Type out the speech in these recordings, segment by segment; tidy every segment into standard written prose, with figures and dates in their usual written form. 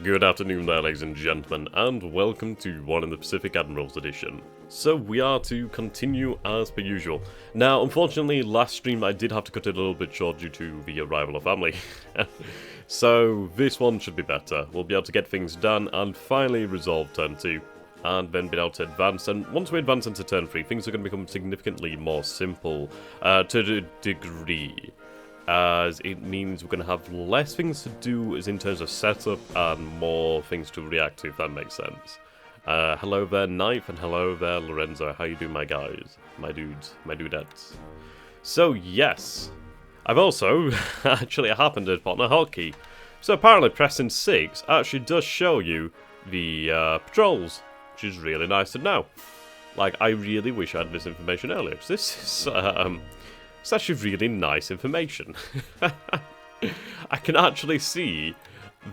Good afternoon there, ladies and gentlemen, and welcome to One in the Pacific Admirals edition. So we are to continue as per usual. Now, unfortunately, last stream I did have to cut it a little bit short due to the arrival of family. So this one should be better. We'll be able to get things done and finally resolve turn 2. And then be able to advance, and once we advance into turn 3, things are going to become significantly more simple to a degree. As it means we're going to have less things to do as in terms of setup and more things to react to, if that makes sense. Hello there, Knife, and hello there, Lorenzo. How you doing, my guys? My dudes, my dudettes. So, yes. I've also actually happened to spot a hotkey. So apparently pressing 6 actually does show you the patrols, which is really nice to know. Like, I really wish I had this information earlier. This is, it's actually really nice information. I can actually see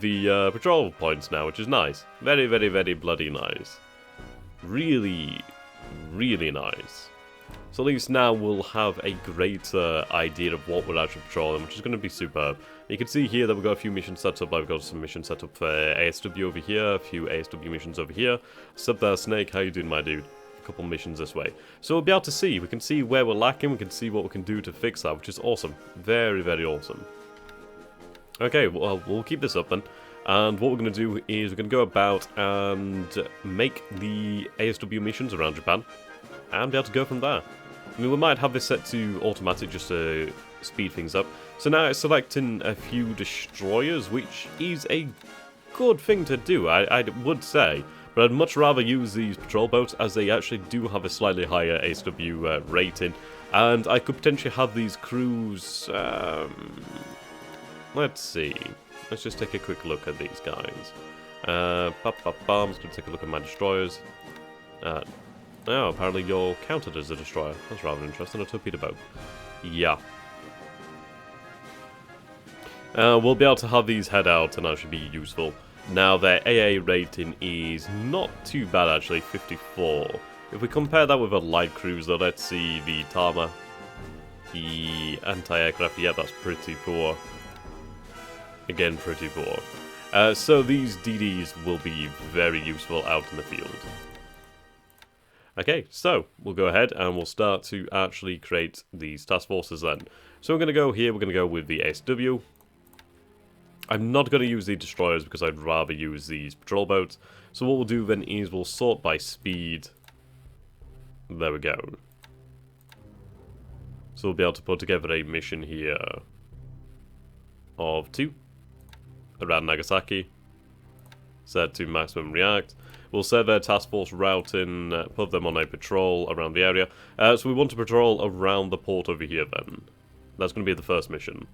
the patrol points now, which is nice. Very, very, very bloody nice. Really, really nice. So at least now we'll have a greater idea of what we're actually patrolling, which is going to be superb. You can see here that we've got a few missions set up. I've got some missions set up for ASW over here, a few ASW missions over here. Sup there, Snake, how you doing, my dude? A couple missions this way. So we'll be able to see. We can see where we're lacking, we can see what we can do to fix that, which is awesome. Very, very awesome. Okay, well, we'll keep this up then. And what we're going to do is we're going to go about and make the ASW missions around Japan and be able to go from there. I mean, we might have this set to automatic just to speed things up. So now it's selecting a few destroyers, which is a good thing to do, I would say. But I'd much rather use these patrol boats, as they actually do have a slightly higher ASW rating. And I could potentially have these crews... let's see. Let's just take a quick look at these guys. I'm just going to take a look at my destroyers. Oh, apparently you're counted as a destroyer. That's rather interesting. A torpedo boat. Yeah. We'll be able to have these head out and actually be useful. Now, their AA rating is not too bad, actually, 54. If we compare that with a light cruiser, let's see the Tama. The anti-aircraft, yeah, that's pretty poor. Again, pretty poor. So these DDs will be very useful out in the field. Okay, so we'll go ahead and we'll start to actually create these task forces then. So we're going to go here, we're going to go with the ASW. I'm not going to use the destroyers because I'd rather use these patrol boats. So what we'll do then is we'll sort by speed. There we go. So we'll be able to put together a mission here of 2 around Nagasaki. Set to maximum react. We'll set their task force routing, put them on a patrol around the area. So we want to patrol around the port over here then. That's going to be the first mission.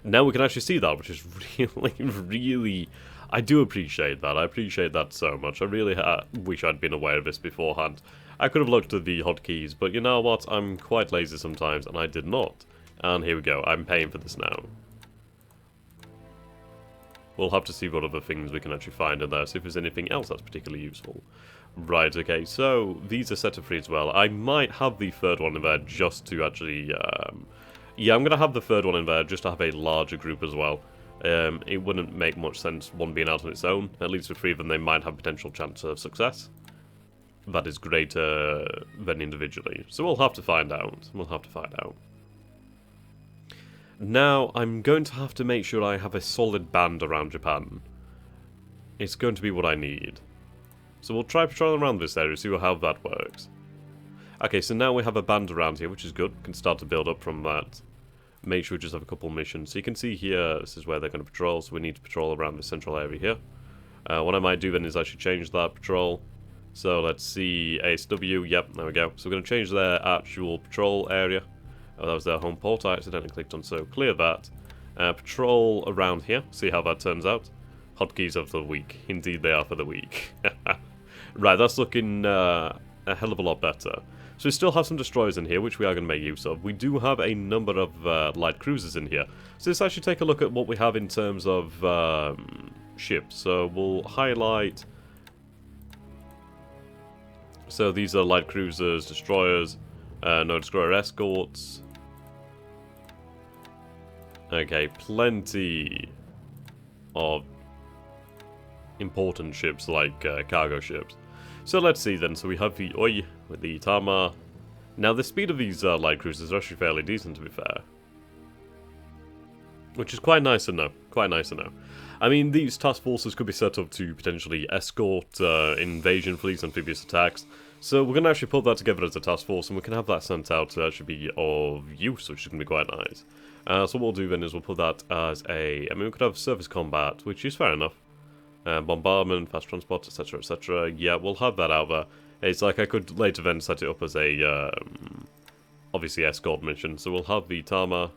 Now we can actually see that, which is really, really... I do appreciate that. I appreciate that so much. I really wish I'd been aware of this beforehand. I could have looked at the hotkeys, but you know what? I'm quite lazy sometimes, and I did not. And here we go. I'm paying for this now. We'll have to see what other things we can actually find in there, see if there's anything else that's particularly useful. Right, okay, so these are set to free as well. I might have the third one in there just to actually... yeah, I'm going to have the third one in there just to have a larger group as well. It wouldn't make much sense one being out on its own. At least with 3 of them, they might have potential chance of success. That is greater than individually. So we'll have to find out. We'll have to find out. Now, I'm going to have to make sure I have a solid band around Japan. It's going to be what I need. So we'll try patrolling around this area, see how that works. Okay, so now we have a band around here, which is good. We can start to build up from that. Make sure we just have a couple missions. So you can see here, this is where they're going to patrol, so we need to patrol around the central area here. What I might do then is actually change that patrol. So let's see, ASW, yep, there we go. So we're going to change their actual patrol area. Oh, that was their home port I accidentally clicked on, so clear that. Patrol around here, see how that turns out. Hotkeys of the week, indeed they are for the week. Right, that's looking a hell of a lot better. So we still have some destroyers in here, which we are going to make use of. We do have a number of light cruisers in here. So let's actually take a look at what we have in terms of ships. So we'll highlight... So these are light cruisers, destroyers, no destroyer escorts. Okay, plenty of important ships like cargo ships. So let's see then. So we have the Oi with the Tama. Now the speed of these light cruisers are actually fairly decent, to be fair. Which is quite nice to know. Quite nice to know. I mean, these task forces could be set up to potentially escort invasion fleets, amphibious attacks. So we're going to actually put that together as a task force, and we can have that sent out to actually be of use, which is going to be quite nice. So what we'll do then is we'll put that as a... I mean, we could have surface combat, which is fair enough. Bombardment, fast transport, etc, etc. Yeah, we'll have that out there. It's like I could later then set it up as a... obviously escort mission. So we'll have the Tama...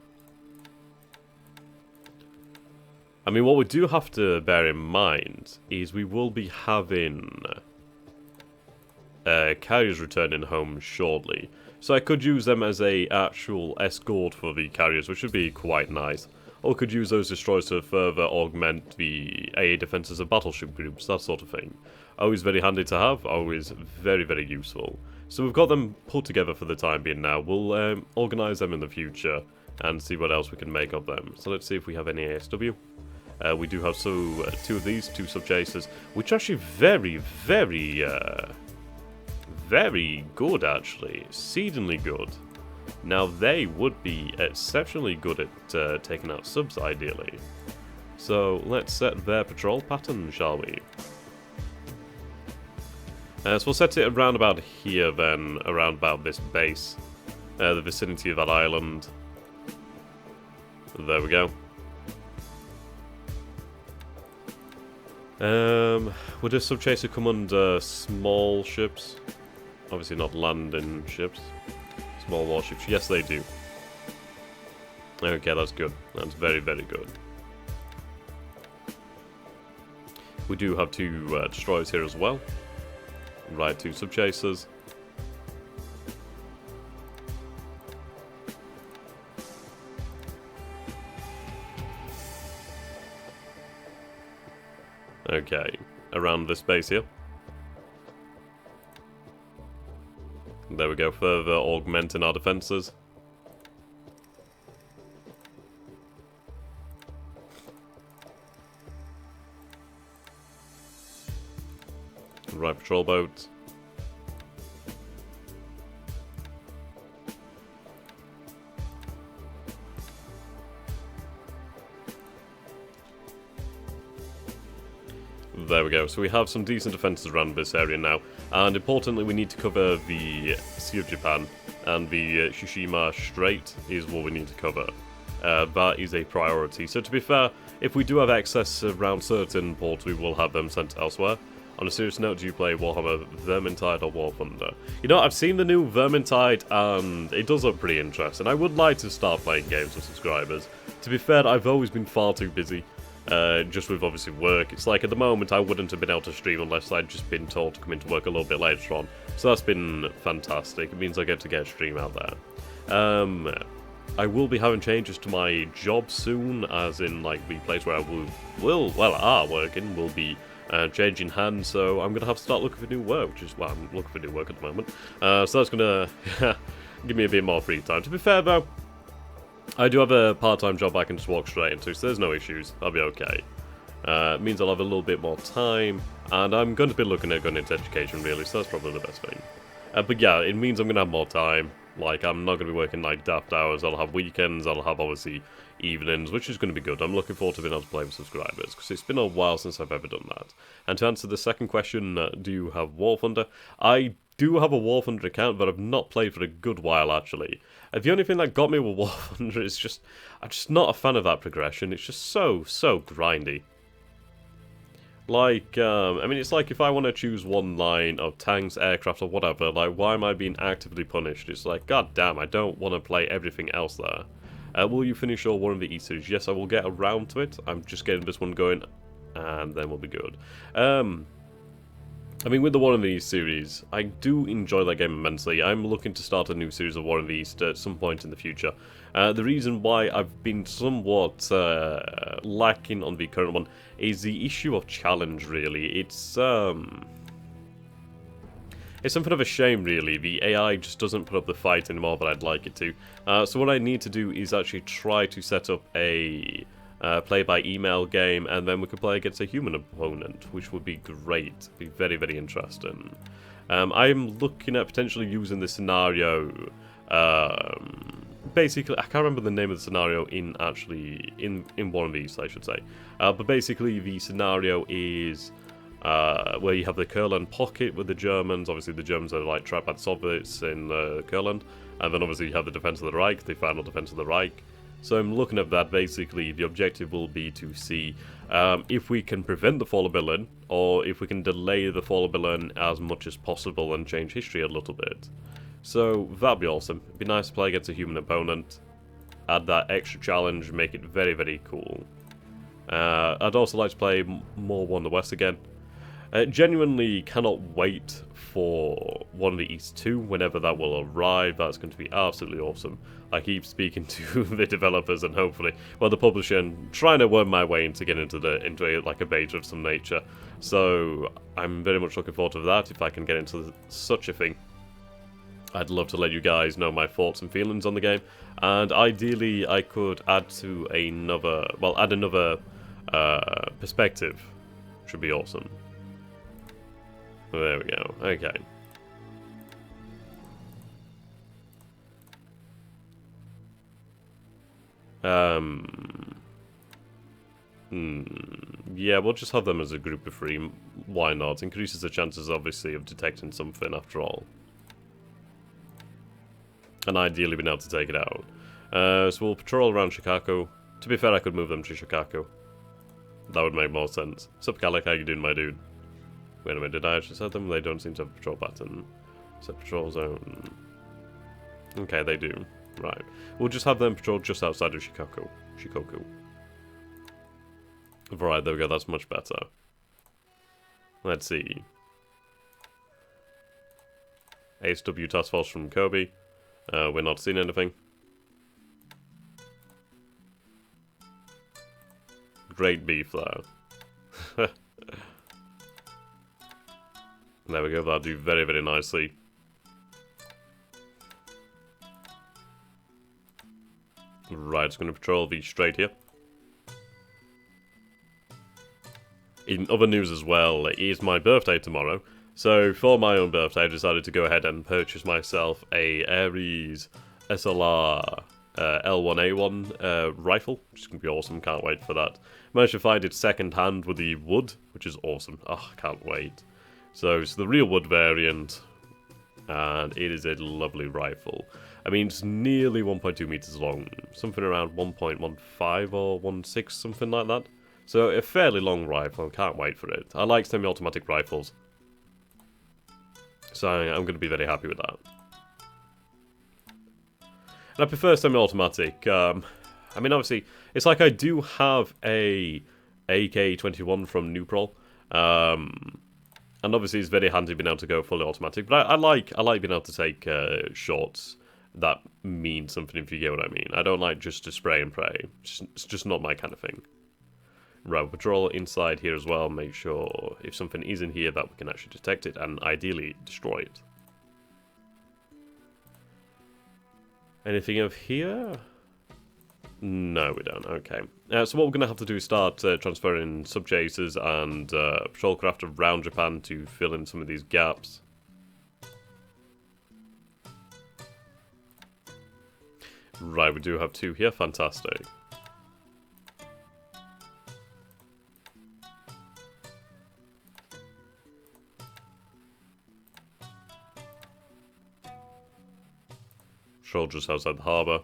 I mean, what we do have to bear in mind is we will be having carriers returning home shortly. So I could use them as a actual escort for the carriers, which would be quite nice. Or could use those destroyers to further augment the AA defenses of battleship groups, that sort of thing. Always very handy to have, always very, very useful. So we've got them put together for the time being now. We'll organise them in the future and see what else we can make of them. So let's see if we have any ASW. We do have two of these, 2 sub-chasers, which are actually very, very, very good, actually. Exceedingly good. Now, they would be exceptionally good at taking out subs, ideally. So, let's set their patrol pattern, shall we? So we'll set it around about here, then, around about this base. The vicinity of that island. There we go. Would a sub-chaser come under small ships? Obviously not landing ships. Small warships. Yes, they do. Okay, that's good. That's very, very good. We do have 2 destroyers here as well. Right, 2 sub-chasers. Okay, around this base here. There we go, further augmenting our defences. Right, patrol boats. There we go, so we have some decent defences around this area now, and importantly we need to cover the Sea of Japan, and the Tsushima Strait is what we need to cover. That is a priority. So to be fair, if we do have access around certain ports, we will have them sent elsewhere. On a serious note, do you play Warhammer Vermintide or War Thunder? You know, I've seen the new Vermintide, and it does look pretty interesting. I would like to start playing games with subscribers. To be fair, I've always been far too busy. Just with obviously work. It's like at the moment I wouldn't have been able to stream unless I'd just been told to come into work a little bit later on. So that's been fantastic. It means I get to get a stream out there. I will be having changes to my job soon, as in like the place where I are working will be changing hands, so I'm going to have to start looking for new work, which is, well, I'm looking for new work at the moment. So that's going to give me a bit more free time. To be fair though, I do have a part-time job I can just walk straight into, so there's no issues. I'll be okay. It means I'll have a little bit more time, and I'm going to be looking at going into education, really, so that's probably the best thing. But yeah, it means I'm going to have more time. Like, I'm not going to be working like daft hours. I'll have weekends, I'll have, obviously, evenings, which is going to be good. I'm looking forward to being able to play with subscribers, because it's been a while since I've ever done that. And to answer the second question, do you have War Thunder? I do have a War Thunder account, but I've not played for a good while, actually. The only thing that got me with War Thunder is just... I'm just not a fan of that progression. It's just so grindy. Like, I mean, it's like if I want to choose one line of tanks, aircraft, or whatever, like, why am I being actively punished? It's like, god damn, I don't want to play everything else there. Will you finish your War in the East series? Yes, I will get around to it. I'm just getting this one going, and then we'll be good. I mean, with the War in the East series, I do enjoy that game immensely. I'm looking to start a new series of War in the East at some point in the future. The reason why I've been somewhat lacking on the current one is the issue of challenge, really. It's something of a shame, really. The AI just doesn't put up the fight anymore that I'd like it to. So what I need to do is actually try to set up a play by email game, and then we could play against a human opponent, which would be great. Be very, very interesting. I'm looking at potentially using this scenario. Basically, I can't remember the name of the scenario in one of these, I should say. But basically, the scenario is where you have the Kurland pocket with the Germans. Obviously, the Germans are like trapped by the Soviets in Kurland, and then obviously you have the defense of the Reich, the final defense of the Reich. So I'm looking at that. Basically, the objective will be to see if we can prevent the fall of Berlin, or if we can delay the fall of Berlin as much as possible and change history a little bit. So that'd be awesome. It'd be nice to play against a human opponent, add that extra challenge, make it very, very cool. I'd also like to play more War in the West again. Genuinely cannot wait for One of the East 2 whenever that will arrive. That's going to be absolutely awesome. I keep speaking to the developers and hopefully, well, the publisher, and trying to worm my way into getting into like a beta of some nature. So I'm very much looking forward to that if I can get into such a thing. I'd love to let you guys know my thoughts and feelings on the game, and ideally I could add another perspective. Should be awesome. There we go. Okay. Yeah, we'll just have them as a group of 3. Why not? Increases the chances, obviously, of detecting something after all. And ideally being able to take it out. So we'll patrol around Chicago. To be fair, I could move them to Chicago. That would make more sense. Sup, Gallic, how you doing, my dude? Wait a minute, did I actually set them? They don't seem to have a patrol pattern. Set patrol zone. Okay, they do. Right. We'll just have them patrol just outside of Chicago. Right, there we go, that's much better. Let's see. ASW task force from Kobe. We're not seeing anything. Great beef, though. There we go, that'll do very, very nicely. Right, it's going to patrol the strait here. In other news as well, it is my birthday tomorrow. So, for my own birthday, I decided to go ahead and purchase myself a Ares SLR L1A1 rifle, which is going to be awesome, can't wait for that. Managed to find it second hand with the wood, which is awesome. Oh, can't wait. So, it's the real wood variant, and it is a lovely rifle. I mean, it's nearly 1.2 meters long, something around 1.15 or 1.6, something like that. So, a fairly long rifle, can't wait for it. I like semi-automatic rifles. So I'm going to be very happy with that. And I prefer semi-automatic. I mean, obviously, it's like I do have a AK-21 from Nuprol. And obviously, it's very handy being able to go fully automatic. But I like being able to take shots that mean something, if you get what I mean. I don't like just to spray and pray. It's just not my kind of thing. Right, patrol inside here as well, make sure if something is in here that we can actually detect it and ideally destroy it. Anything over here? No, we don't. Okay. So what we're going to have to do is start transferring sub-chasers and patrol craft around Japan to fill in some of these gaps. Right, we do have 2 here. Fantastic. Patrol just outside the harbour.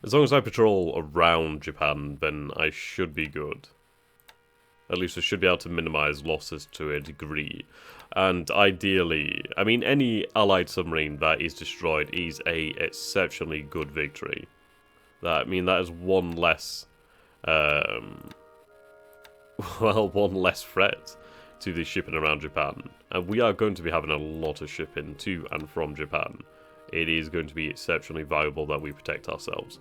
As long as I patrol around Japan, then I should be good. At least I should be able to minimise losses to a degree. And ideally, I mean, any Allied submarine that is destroyed is a exceptionally good victory. That is one less, one less threat to the shipping around Japan. And we are going to be having a lot of shipping to and from Japan. It is going to be exceptionally valuable that we protect ourselves.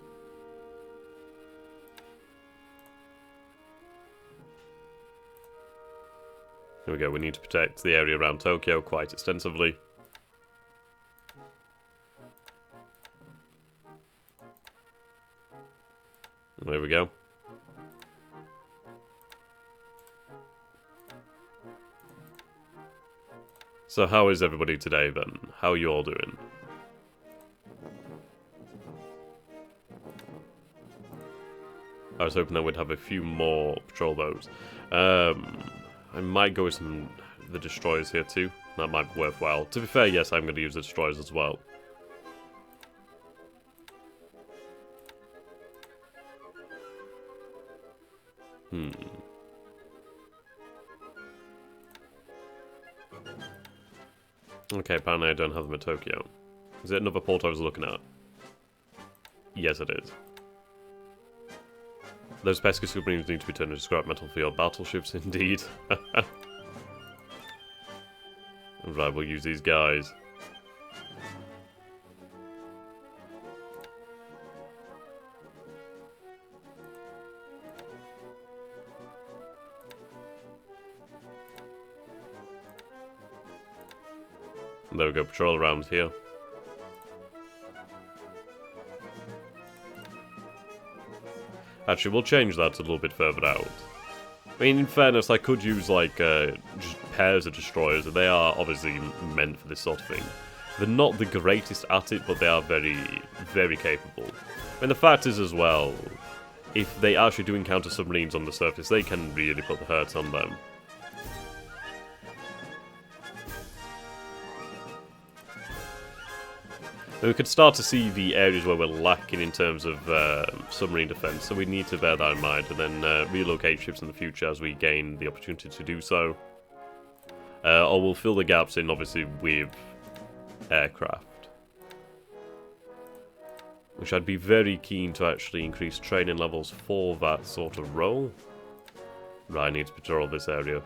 Here we go, we need to protect the area around Tokyo quite extensively. There we go. So how is everybody today then? How are you all doing? I was hoping I would have a few more patrol boats. I might go with the destroyers here too. That might be worthwhile. To be fair, yes, I'm going to use the destroyers as well. Okay, apparently I don't have them at Tokyo. Is it another port I was looking at? Yes, it is. Those pesky submarines need to be turned into scrap metal for your battleships, indeed. Right, we'll use these guys. There we go, patrol around here. Actually, we'll change that a little bit further out. I mean, in fairness, I could use, like, just pairs of destroyers. They are obviously meant for this sort of thing. They're not the greatest at it, but they are very, very capable. And the fact is, as well, if they actually do encounter submarines on the surface, they can really put the hurt on them. And we could start to see the areas where we're lacking in terms of submarine defense, so we need to bear that in mind and then relocate ships in the future as we gain the opportunity to do so. Or we'll fill the gaps in, obviously, with aircraft. Which I'd be very keen to actually increase training levels for that sort of role. Right, I need to patrol this area.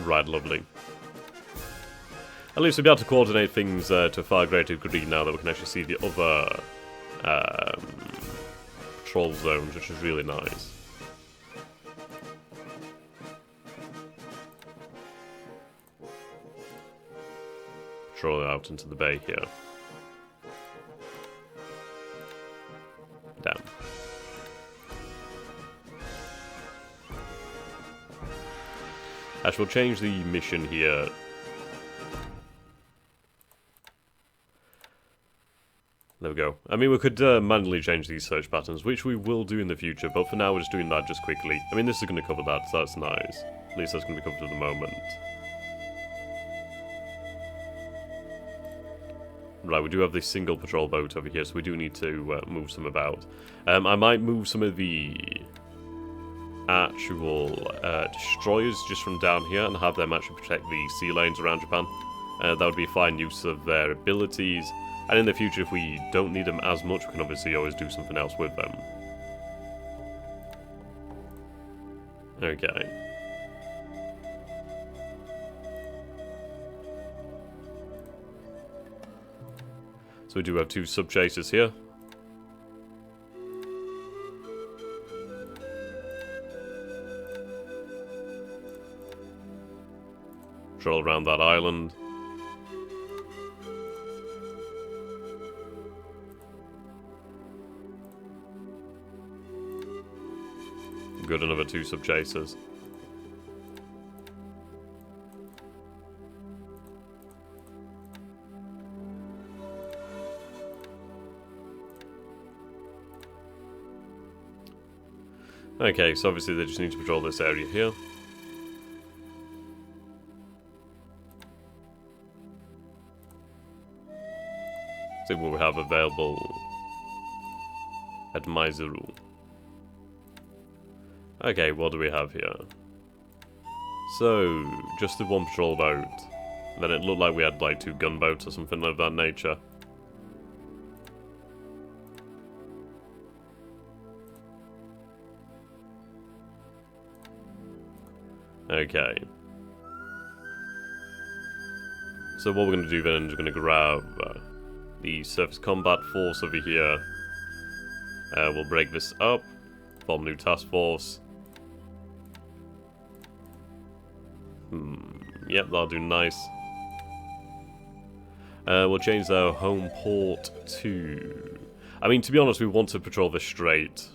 Right, lovely. At least we'll be able to coordinate things to a far greater degree now that we can actually see the other patrol zones, which is really nice. Patrol out into the bay here. Damn. Actually, we'll change the mission here. There we go. I mean, we could manually change these search patterns, which we will do in the future, but for now we're just doing that just quickly. I mean, this is going to cover that, so that's nice. At least that's going to be covered at the moment. Right, we do have this single patrol boat over here, so we do need to move some about. I might move some of the actual destroyers just from down here and have them actually protect the sea lanes around Japan. That would be a fine use of their abilities. And in the future, if we don't need them as much, we can obviously always do something else with them. Okay. So we do have two sub-chasers here. Patrol around that island. Good, another two sub-chasers. Okay, so obviously they just need to patrol this area here. See what we have available at Maizuru. Okay, what do we have here? So, just the one patrol boat. Then it looked like we had like two gunboats or something of that nature. Okay. So what we're going to do then is we're going to grab the surface combat force over here. We'll break this up, form a new task force. Yep, that'll do nice. We'll change their home port to... I mean, to be honest, we want to patrol this strait.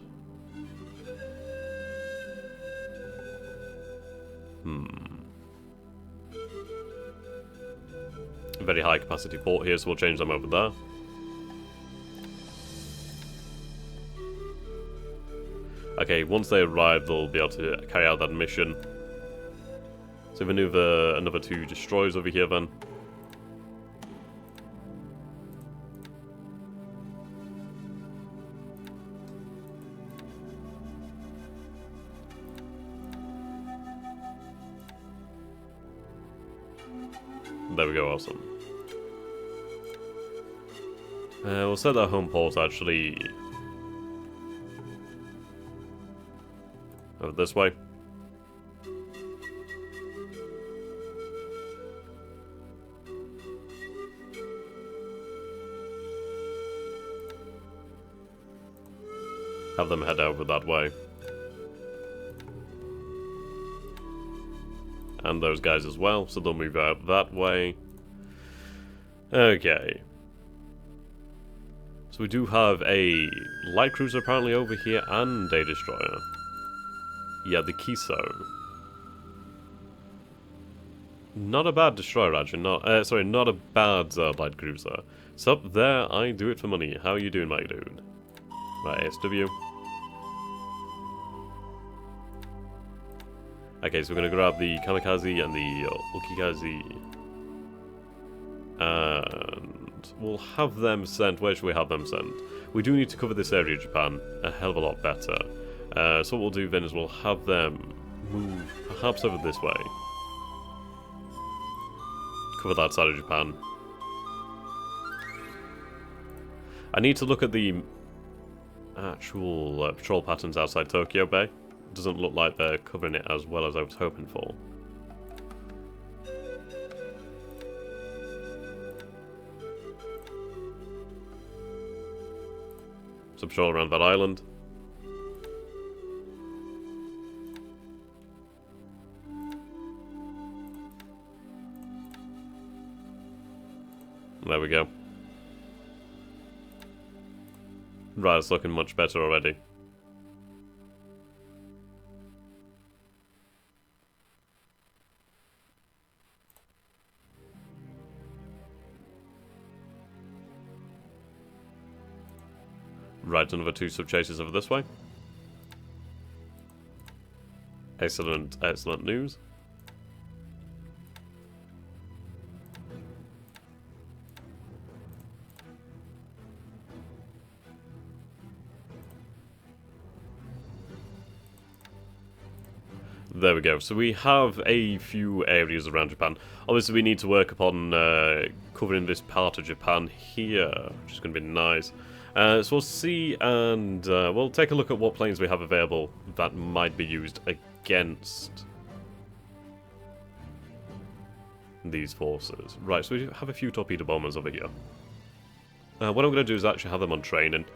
Very high capacity port here, so we'll change them over there. Okay, once they arrive, they'll be able to carry out that mission. So we maneuver another 2 destroyers over here then. There we go, awesome. We'll set that home port actually over this way. Have them head over that way. And those guys as well, so they'll move out that way. Okay. So we do have a light cruiser apparently over here and a destroyer. Yeah, the Kiso. Not a bad destroyer actually, not a bad light cruiser. So up there, I do it for money. How are you doing, my dude? Right, SW. Okay, so we're going to grab the Kamikaze and the Ukikaze. And we'll have them sent. Where should we have them sent? We do need to cover this area of Japan a hell of a lot better. So what we'll do then is we'll have them move perhaps over this way. Cover that side of Japan. I need to look at the actual patrol patterns outside Tokyo Bay. Doesn't look like they're covering it as well as I was hoping for. So patrol around that island. There we go. Right, it's looking much better already. Right, another 2 sub-chasers over this way. Excellent, excellent news. There we go. So we have a few areas around Japan. Obviously, we need to work upon covering this part of Japan here, which is going to be nice. So we'll see, and we'll take a look at what planes we have available that might be used against these forces. Right, so we have a few torpedo bombers over here. What I'm going to do is actually have them on training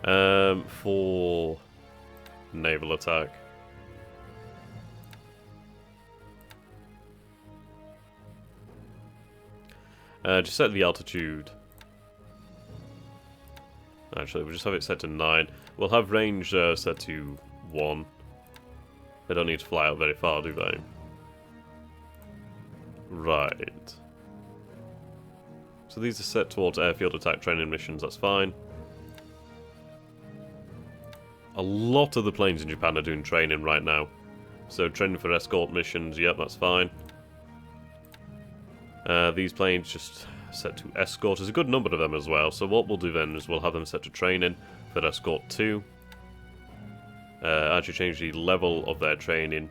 for naval attack. Just set the altitude. Actually, we'll just have it set to 9. We'll have range set to 1. They don't need to fly out very far, do they? Right. So these are set towards airfield attack training missions, that's fine. A lot of the planes in Japan are doing training right now. So training for escort missions, yep, that's fine. These planes just set to escort. There's a good number of them as well. So what we'll do then is we'll have them set to training for escort 2. Actually change the level of their training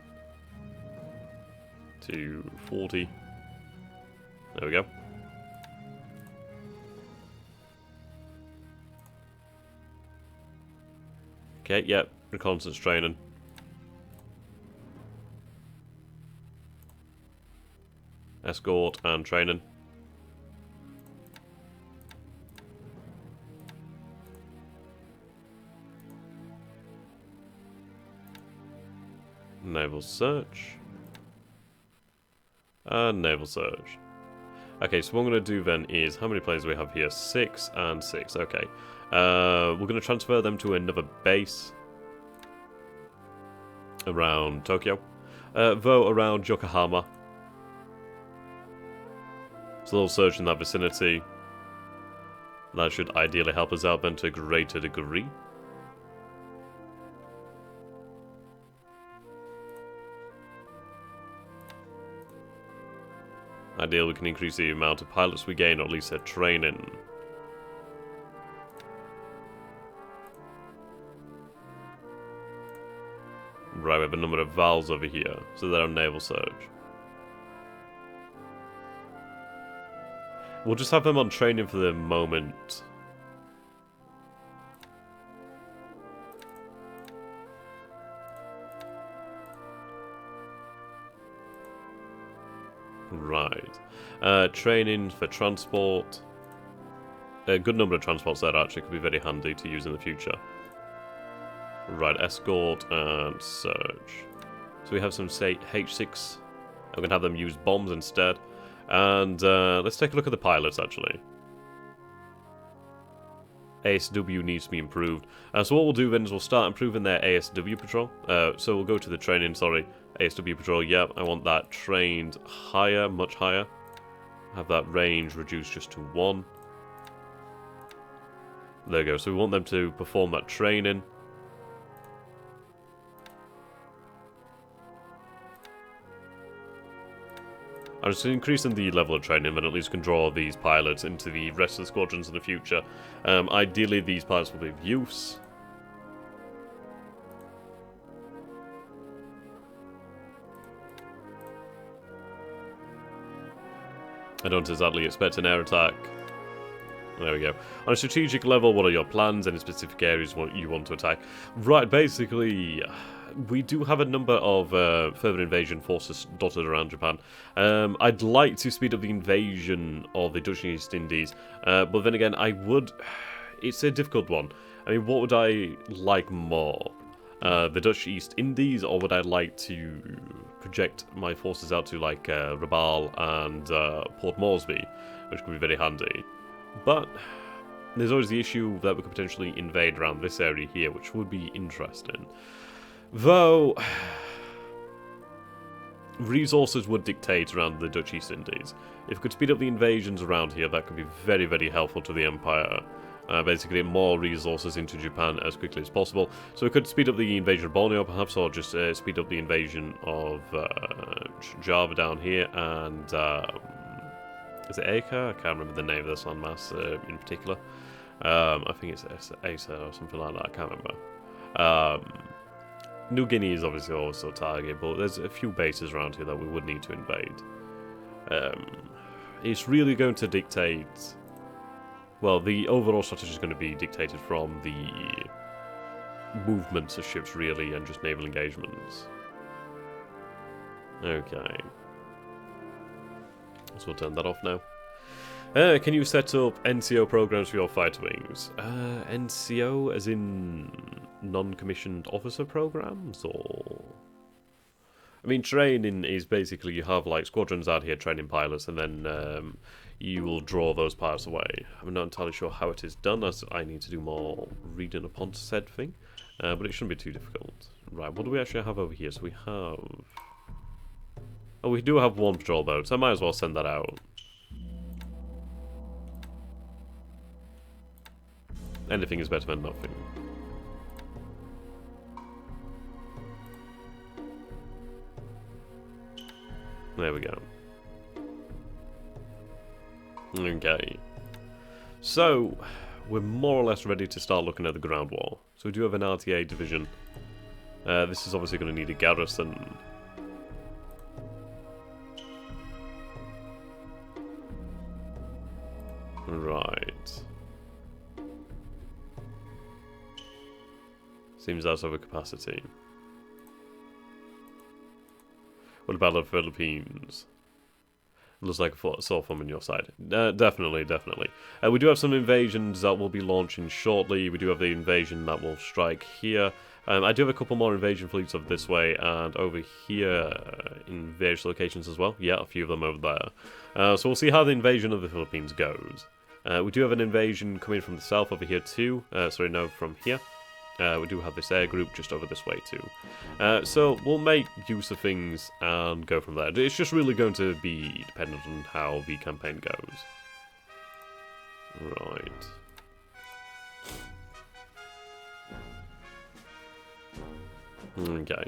to 40. There we go. Okay, yep, reconnaissance training. Escort and training. Naval search. And naval search. Okay, so what I'm going to do then is, how many planes do we have here? 6 and 6, okay. We're going to transfer them to another base around Tokyo. Though around Yokohama. So a little search in that vicinity. That should ideally help us out then to a greater degree. Ideally, we can increase the amount of pilots we gain, or at least their training. Right, we have a number of Vals over here, so they're on naval search. We'll just have them on training for the moment. Right. Training for transport. A good number of transports there actually could be very handy to use in the future. Right, escort and search. So we have some, say, H6. I'm going to have them use bombs instead. And let's take a look at the pilots, actually. ASW needs to be improved. So what we'll do then is we'll start improving their ASW patrol. So we'll go to the training, sorry. ASW patrol, yeah, I want that trained higher, much higher. Have that range reduced just to 1. There we go. So we want them to perform that training. I'm just increasing the level of training, then at least can draw these pilots into the rest of the squadrons in the future. Ideally, these pilots will be of use. I don't exactly expect an air attack. There we go. On a strategic level, what are your plans? Any specific areas you want to attack? Right, basically, we do have a number of further invasion forces dotted around Japan. I'd like to speed up the invasion of the Dutch East Indies, but then again, I would... It's a difficult one. I mean, what would I like more? The Dutch East Indies, or would I like to project my forces out to, like, Rabaul and Port Moresby, which could be very handy. But there's always the issue that we could potentially invade around this area here, which would be interesting. Though, resources would dictate around the Dutch East Indies. If we could speed up the invasions around here, that could be very, very helpful to the Empire. Basically, more resources into Japan as quickly as possible. So we could speed up the invasion of Borneo, perhaps, or just speed up the invasion of Java down here, and... is it Acre? I can't remember the name of this landmass in particular. I think it's Asa or something like that, I can't remember. New Guinea is obviously also a target, but there's a few bases around here that we would need to invade. It's really going to dictate... Well, the overall strategy is going to be dictated from the movements of ships, really, and just naval engagements. Okay. So we'll turn that off now. Can you set up NCO programs for your fighter wings? NCO as in non-commissioned officer programs, or... I mean, training is basically you have like squadrons out here training pilots, and then you will draw those pilots away. I'm not entirely sure how it is done, as I need to do more reading upon said thing, but it shouldn't be too difficult. Right, what do we actually have over here? So we have... Oh, we do have one patrol boat, so I might as well send that out. Anything is better than nothing. There we go. Okay. So, we're more or less ready to start looking at the ground war. So we do have an RTA division. This is obviously going to need a garrison. Right. Seems that's over capacity. What about the Philippines? Looks like a sore thumb on your side. Definitely, definitely. We do have some invasions that will be launching shortly. We do have the invasion that will strike here. I do have a couple more invasion fleets over this way and over here in various locations as well. Yeah, a few of them over there. So we'll see how the invasion of the Philippines goes. We do have an invasion coming from the south over here too. Sorry, no, from here. We do have this air group just over this way too. So we'll make use of things and go from there. It's just really going to be dependent on how the campaign goes. Right. Okay,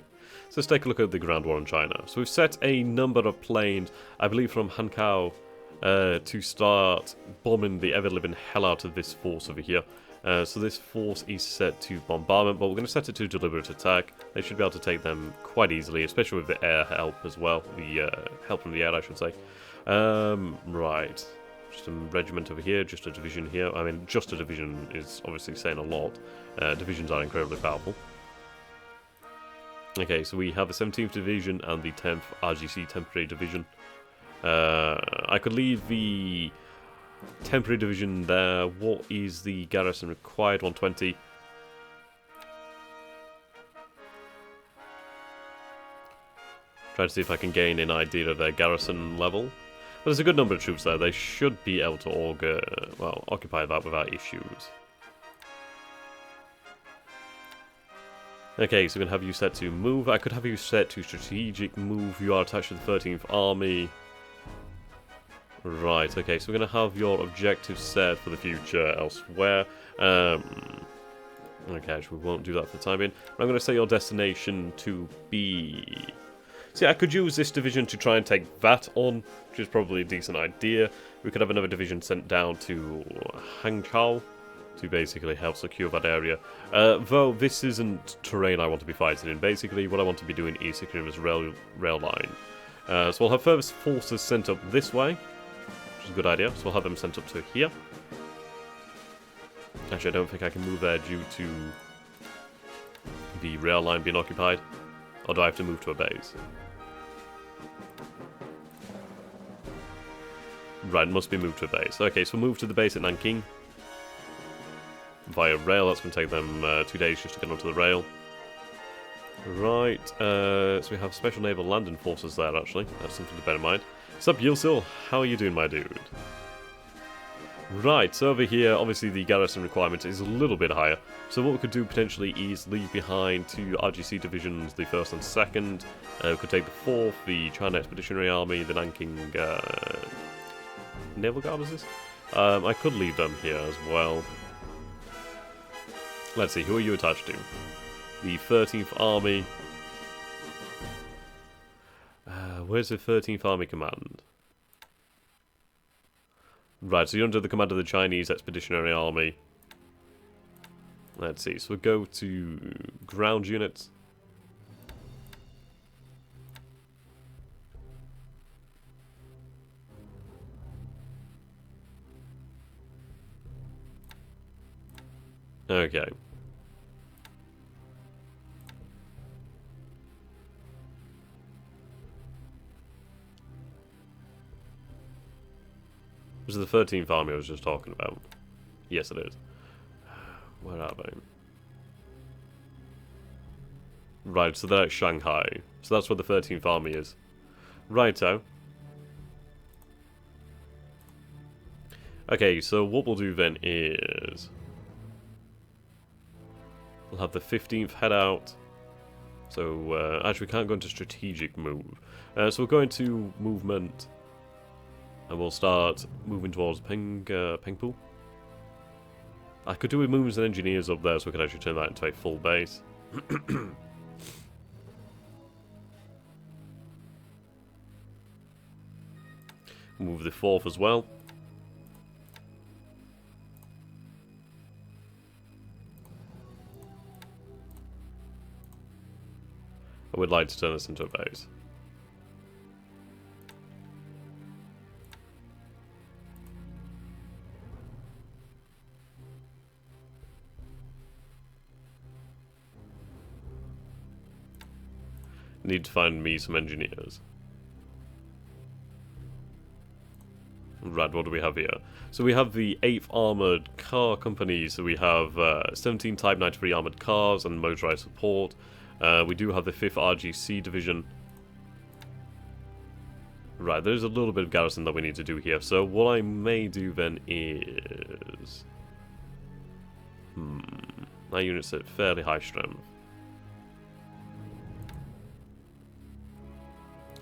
so let's take a look at the ground war in China. So we've set a number of planes, I believe from Hankow, to start bombing the ever-living hell out of this force over here. So this force is set to bombardment, but we're going to set it to deliberate attack. They should be able to take them quite easily, especially with the air help as well. The help from the air, I should say. Right. Just a regiment over here, just a division here. I mean, just a division is obviously saying a lot. Divisions are incredibly powerful. Okay, so we have the 17th Division and the 10th RGC Temporary Division. I could leave the Temporary Division there. What is the garrison required? 120. Try to see if I can gain an idea of their garrison level. But there's a good number of troops there. They should be able to occupy that without issues. Okay, so we're going to have you set to move. I could have you set to strategic move. You are attached to the 13th Army. Right, okay, so we're going to have your objective set for the future elsewhere. Okay, actually we won't do that for the time being. I'm going to set your destination to be... See, I could use this division to try and take that on, which is probably a decent idea. We could have another division sent down to Hangzhou to basically help secure that area. Though this isn't terrain I want to be fighting in. Basically, what I want to be doing is securing this rail line. So we'll have further forces sent up this way, which is a good idea. So we'll have them sent up to here. Actually, I don't think I can move there due to the rail line being occupied. Or do I have to move to a base? Right, must be moved to a base. Okay, so we'll move to the base at Nanking. Via rail, that's going to take them 2 days just to get onto the rail. Right, so we have special naval landing forces there, actually. That's something to bear in mind. What's up, Yulsil? How are you doing, my dude? Right, so over here, obviously the garrison requirement is a little bit higher. So what we could do potentially is leave behind 2 RGC divisions, the 1st and 2nd. We could take the 4th, the China Expeditionary Army, the Nanking Naval Guard, is this? I could leave them here as well. Let's see, who are you attached to? The 13th Army. Where's the 13th Army Command? Right, so you're under the command of the Chinese Expeditionary Army. Let's see, so we'll go to ground units. Okay. Was it the 13th Army I was just talking about? Yes, it is. Where are they? Right, so they're at Shanghai. So that's where the 13th Army is. Righto. Okay, so what we'll do then is... we'll have the 15th head out. So, actually we can't go into strategic move. So we'll go into movement... and we'll start moving towards Pengpu. I could do with movements and engineers up there so we could actually turn that into a full base. Move the 4th as well. I would like to turn this into a base. Need to find me some engineers. Right, what do we have here? So we have the 8th Armoured Car Company, so we have 17 Type 93 Armoured Cars and motorized support. We do have the 5th RGC Division. Right, there's a little bit of garrison that we need to do here, so what I may do then is... My unit's at fairly high strength.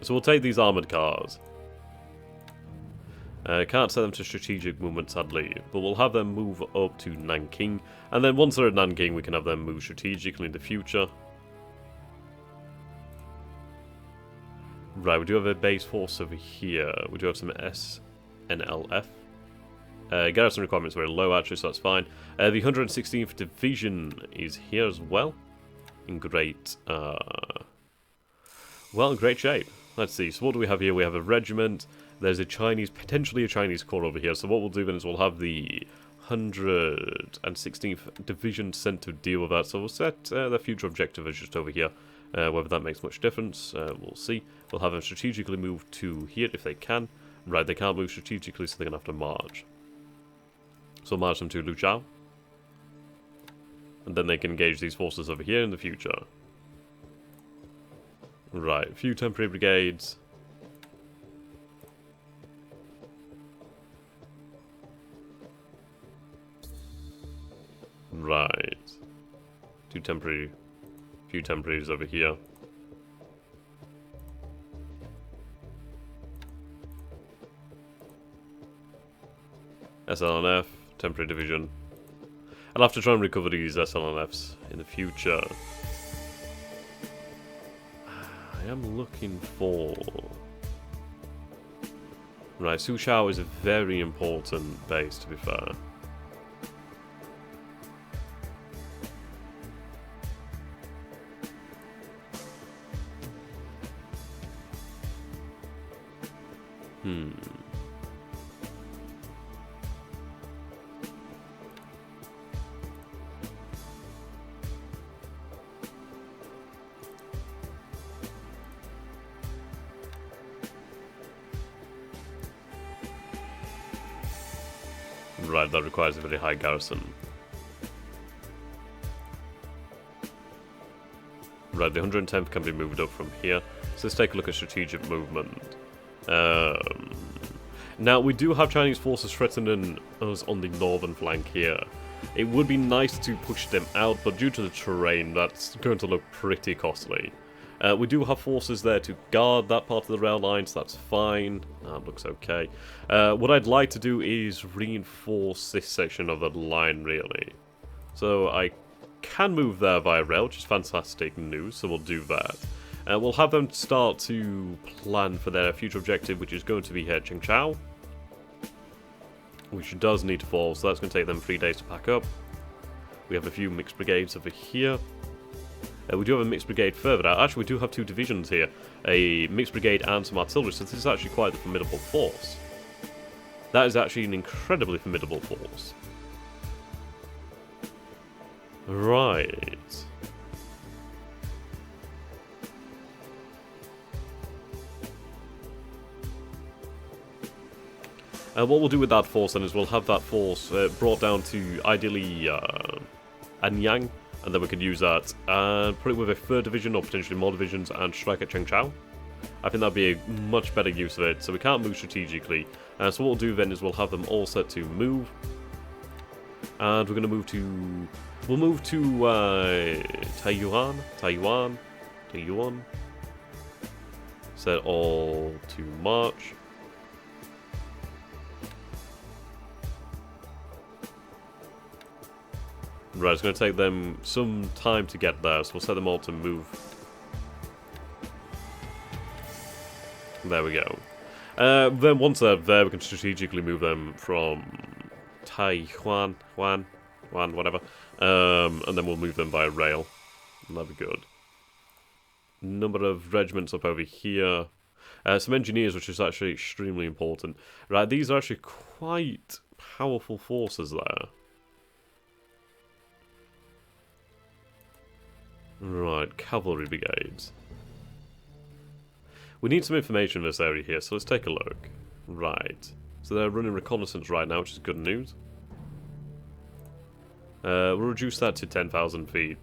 So we'll take these armoured cars. Can't set them to strategic movement, sadly, but we'll have them move up to Nanking, and then once they're at Nanking, we can have them move strategically in the future. Right, we do have a base force over here. We do have some SNLF. Garrison requirements are very low, actually, so that's fine. The 116th Division is here as well. In great, well, in great shape. Let's see, so what do we have here? We have a regiment. There's a Chinese, potentially a Chinese corps over here. So what we'll do then is we'll have the 116th Division sent to deal with that. So we'll set their future objective as just over here. Whether that makes much difference, we'll see. We'll have them strategically move to here if they can. Right, they can't move strategically, so they're going to have to march. So we'll march them to Luchao. And then they can engage these forces over here in the future. Right, a few temporary brigades. Right. Few temporaries over here. SLNF, temporary division. I'll have to try and recover these SLNFs in the future. I am looking for... Right, Sushao is a very important base, to be fair. Right, that requires a very high garrison. Right, the 110th can be moved up from here. So let's take a look at strategic movement. Now, we do have Chinese forces threatening us on the northern flank here. It would be nice to push them out, but due to the terrain, that's going to look pretty costly. We do have forces there to guard that part of the rail line, so that's fine. That looks okay. What I'd like to do is reinforce this section of the line, really. So I can move there via rail, which is fantastic news, so we'll do that. We'll have them start to plan for their future objective, which is going to be here at Qingchao, which does need to fall, so that's going to take them 3 days to pack up. We have a few mixed brigades over here. We do have a mixed brigade further out. Actually, we do have 2 divisions here. A mixed brigade and some artillery, so this is actually quite a formidable force. That is actually an incredibly formidable force. Right. And what we'll do with that force then is we'll have that force brought down to ideally Anyang, and then we could use that and put it with a 3rd division or potentially more divisions and strike at Chengchao. I think that'd be a much better use of it. So we can't move strategically. So what we'll do then is we'll have them all set to move, and we're going to move to. We'll move to Taiyuan. Set all to march. Right, it's going to take them some time to get there, so we'll set them all to move. There we go. Then once they're there, we can strategically move them from Taiwan, whatever, and then we'll move them by rail. That'll be good. Number of regiments up over here. Some engineers, which is actually extremely important. Right, these are actually quite powerful forces there. Right, cavalry brigades. We need some information in this area here, so let's take a look. Right. So they're running reconnaissance right now, which is good news. We'll reduce that to 10,000 feet.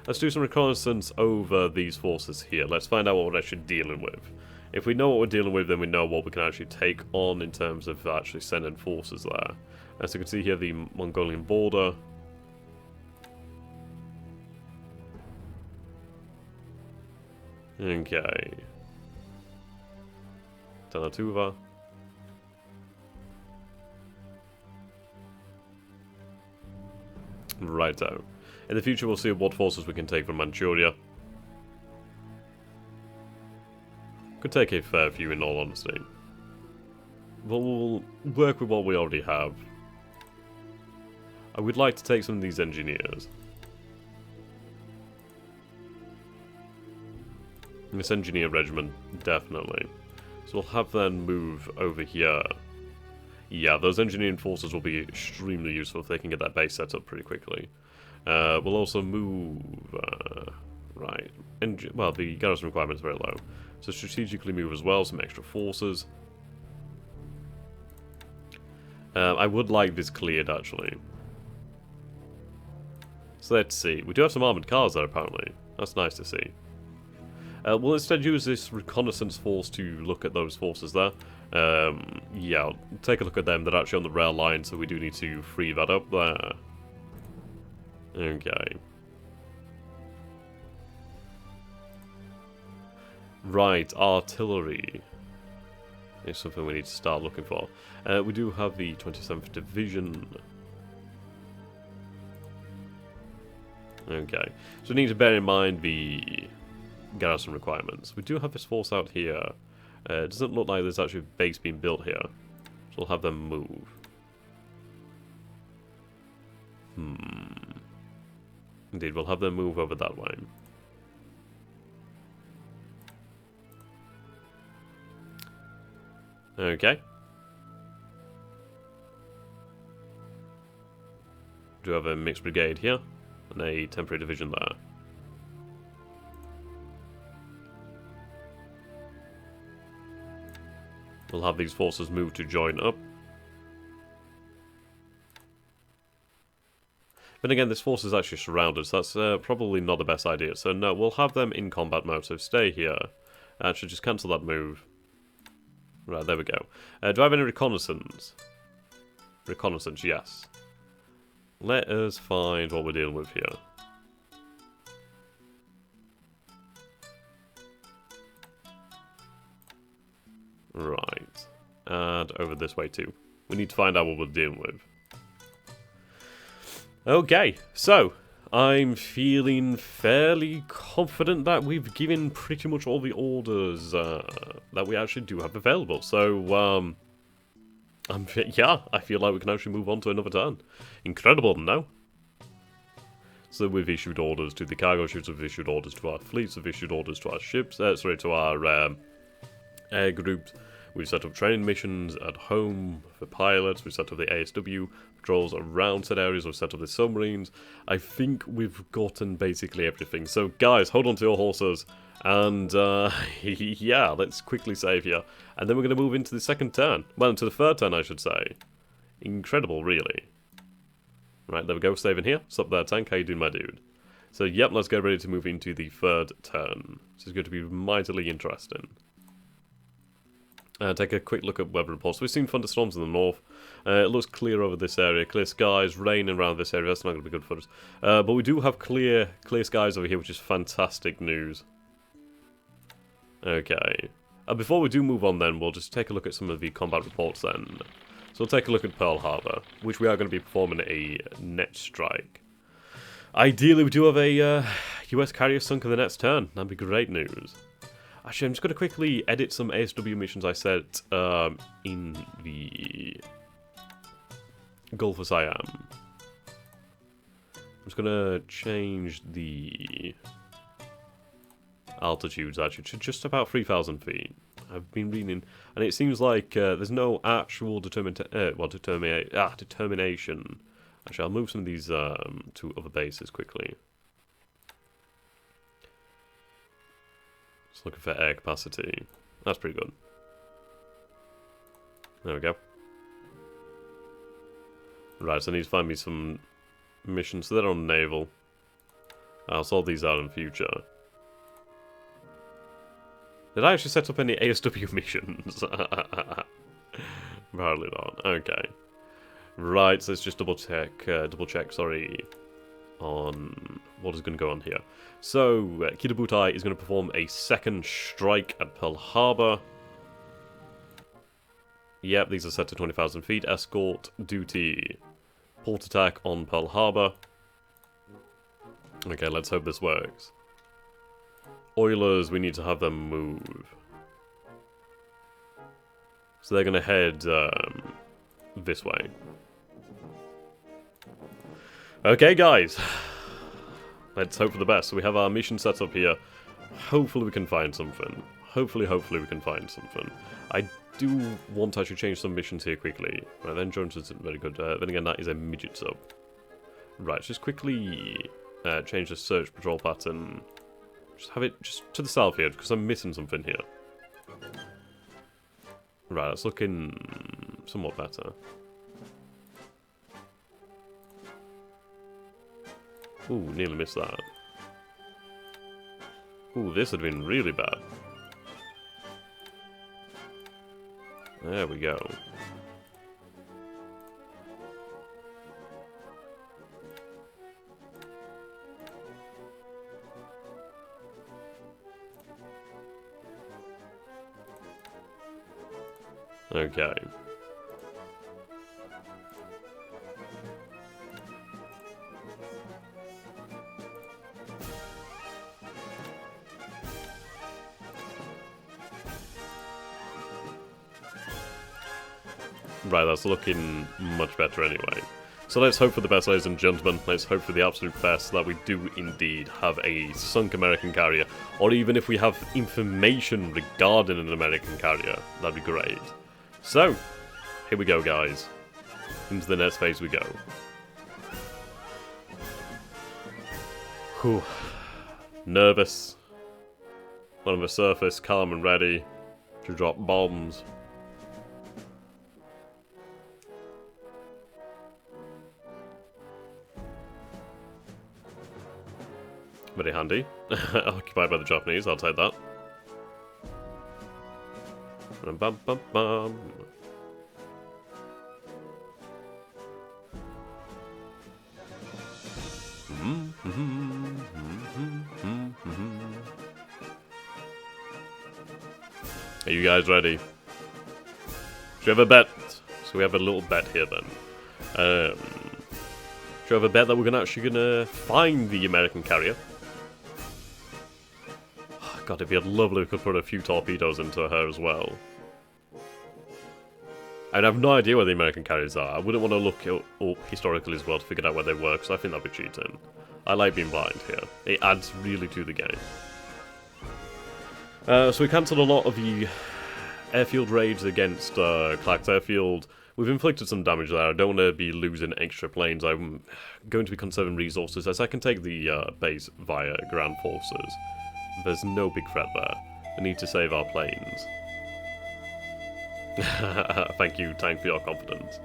Let's do some reconnaissance over these forces here. Let's find out what we're actually dealing with. If we know what we're dealing with, then we know what we can actually take on in terms of actually sending forces there. As you can see here, the Mongolian border. Okay. Tanatuva. Righto. In the future, we'll see what forces we can take from Manchuria. Could take a fair few, in all honesty. But we'll work with what we already have. I would like to take some of these engineers. This engineer regiment, definitely. So we'll have them move over here. Yeah, those engineering forces will be extremely useful if they can get that base set up pretty quickly. We'll also move... right. Well, the garrison requirement is very low. So strategically move as well, some extra forces. I would like this cleared, actually. So let's see. We do have some armoured cars there, apparently. That's nice to see. We'll instead use this reconnaissance force to look at those forces there. Yeah, take a look at them. They're actually on the rail line, so we do need to free that up there. Okay. Right, artillery is something we need to start looking for. We do have the 27th Division. Okay, so we need to bear in mind the garrison requirements. We do have this force out here. It doesn't look like there's actually a base being built here. So we'll have them move. Indeed, we'll have them move over that way. Okay. Do have a mixed brigade here, and a temporary division there. We'll have these forces move to join up. But again, this force is actually surrounded, so that's probably not the best idea. So no, we'll have them in combat mode, so stay here. Actually, just cancel that move. Right, there we go. Do I have any reconnaissance? Reconnaissance, yes. Let us find what we're dealing with here. Right. And over this way too. We need to find out what we're dealing with. Okay, so I'm feeling fairly confident that we've given pretty much all the orders that we actually do have available. So, yeah, I feel like we can actually move on to another turn. Incredible, no? So we've issued orders to the cargo ships, we've issued orders to our fleets, we've issued orders to our ships, to our air groups. We've set up training missions at home for pilots. We've set up the ASW patrols around said areas. We've set up the submarines. I think we've gotten basically everything. So, guys, hold on to your horses. And, yeah, let's quickly save here. And then we're going to move into the second turn. Well, into the third turn, I should say. Incredible, really. Right, there we go. Saving here. Stop there, tank. How you doing, my dude? So, yep, let's get ready to move into the third turn. This is going to be mightily interesting. Take a quick look at weather reports. We've seen thunderstorms in the north. It looks clear over this area. Clear skies, rain around this area. That's not going to be good for us. But we do have clear skies over here, which is fantastic news. Okay. Before we do move on then, we'll just take a look at some of the combat reports then. So we'll take a look at Pearl Harbor, which we are going to be performing a net strike. Ideally, we do have a US carrier sunk in the next turn. That'd be great news. Actually, I'm just going to quickly edit some ASW missions I set in the Gulf of Siam. I'm just going to change the altitudes actually to just about 3,000 feet. I've been reading, and it seems like there's no actual determination. Actually, I'll move some of these to other bases quickly. Just looking for air capacity. That's pretty good. There we go. Right, so I need to find me some missions. So they're on Naval. I'll sort these out in the future. Did I actually set up any ASW missions? Apparently not. Okay. Right, so let's just double check, sorry, on what is going to go on here. So, Kidabutai is going to perform a second strike at Pearl Harbor. Yep, these are set to 20,000 feet. Escort duty. Port attack on Pearl Harbor. Okay, let's hope this works. Oilers, we need to have them move. So they're going to head this way. Okay, guys. Let's hope for the best. So we have our mission set up here. Hopefully we can find something. Hopefully we can find something. I do want to actually change some missions here quickly. Right, then Jones isn't very good. Then again, that is a midget sub. Right, just quickly change the search patrol pattern. Just have it just to the south here, because I'm missing something here. Right, that's looking somewhat better. Ooh, nearly missed that. Ooh, this had been really bad. There we go. Okay. Right, that's looking much better anyway. So let's hope for the best, ladies and gentlemen. Let's hope for the absolute best that we do indeed have a sunk American carrier. Or even if we have information regarding an American carrier, that'd be great. So, here we go, guys. Into the next phase we go. Whew. Nervous. On the surface, calm and ready to drop bombs. Very handy. Occupied by the Japanese, I'll take that. Bum, bum, bum. Are you guys ready? Should we have a bet? So we have a little bet here then. Should we have a bet that we're actually gonna find the American carrier? God, it'd be lovely if we could put a few torpedoes into her as well. And I have no idea where the American carriers are. I wouldn't want to look up historically as well to figure out where they were, because I think that'd be cheating. I like being blind here. It adds really to the game. So we cancelled a lot of the airfield raids against Clark's airfield. We've inflicted some damage there. I don't want to be losing extra planes. I'm going to be conserving resources as I can take the base via ground forces. There's no big threat there. I need to save our planes. Thank you, Tank, for your confidence.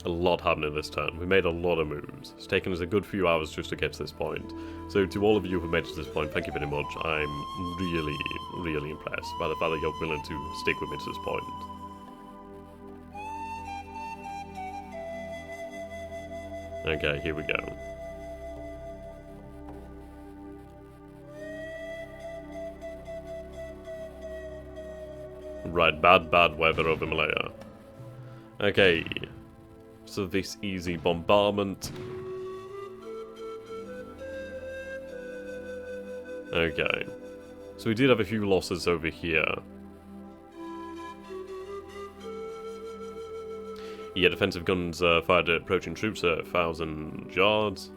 A lot happening this turn. We made a lot of moves. It's taken us a good few hours just to get to this point. So to all of you who made it to this point, thank you very much. I'm really, really impressed by the fact that you're willing to stick with me to this point. Okay, here we go. Right, bad weather over Malaya. Okay, so this easy bombardment. Okay, so we did have a few losses over here. Yeah, defensive guns fired at approaching troops at 1,000 yards.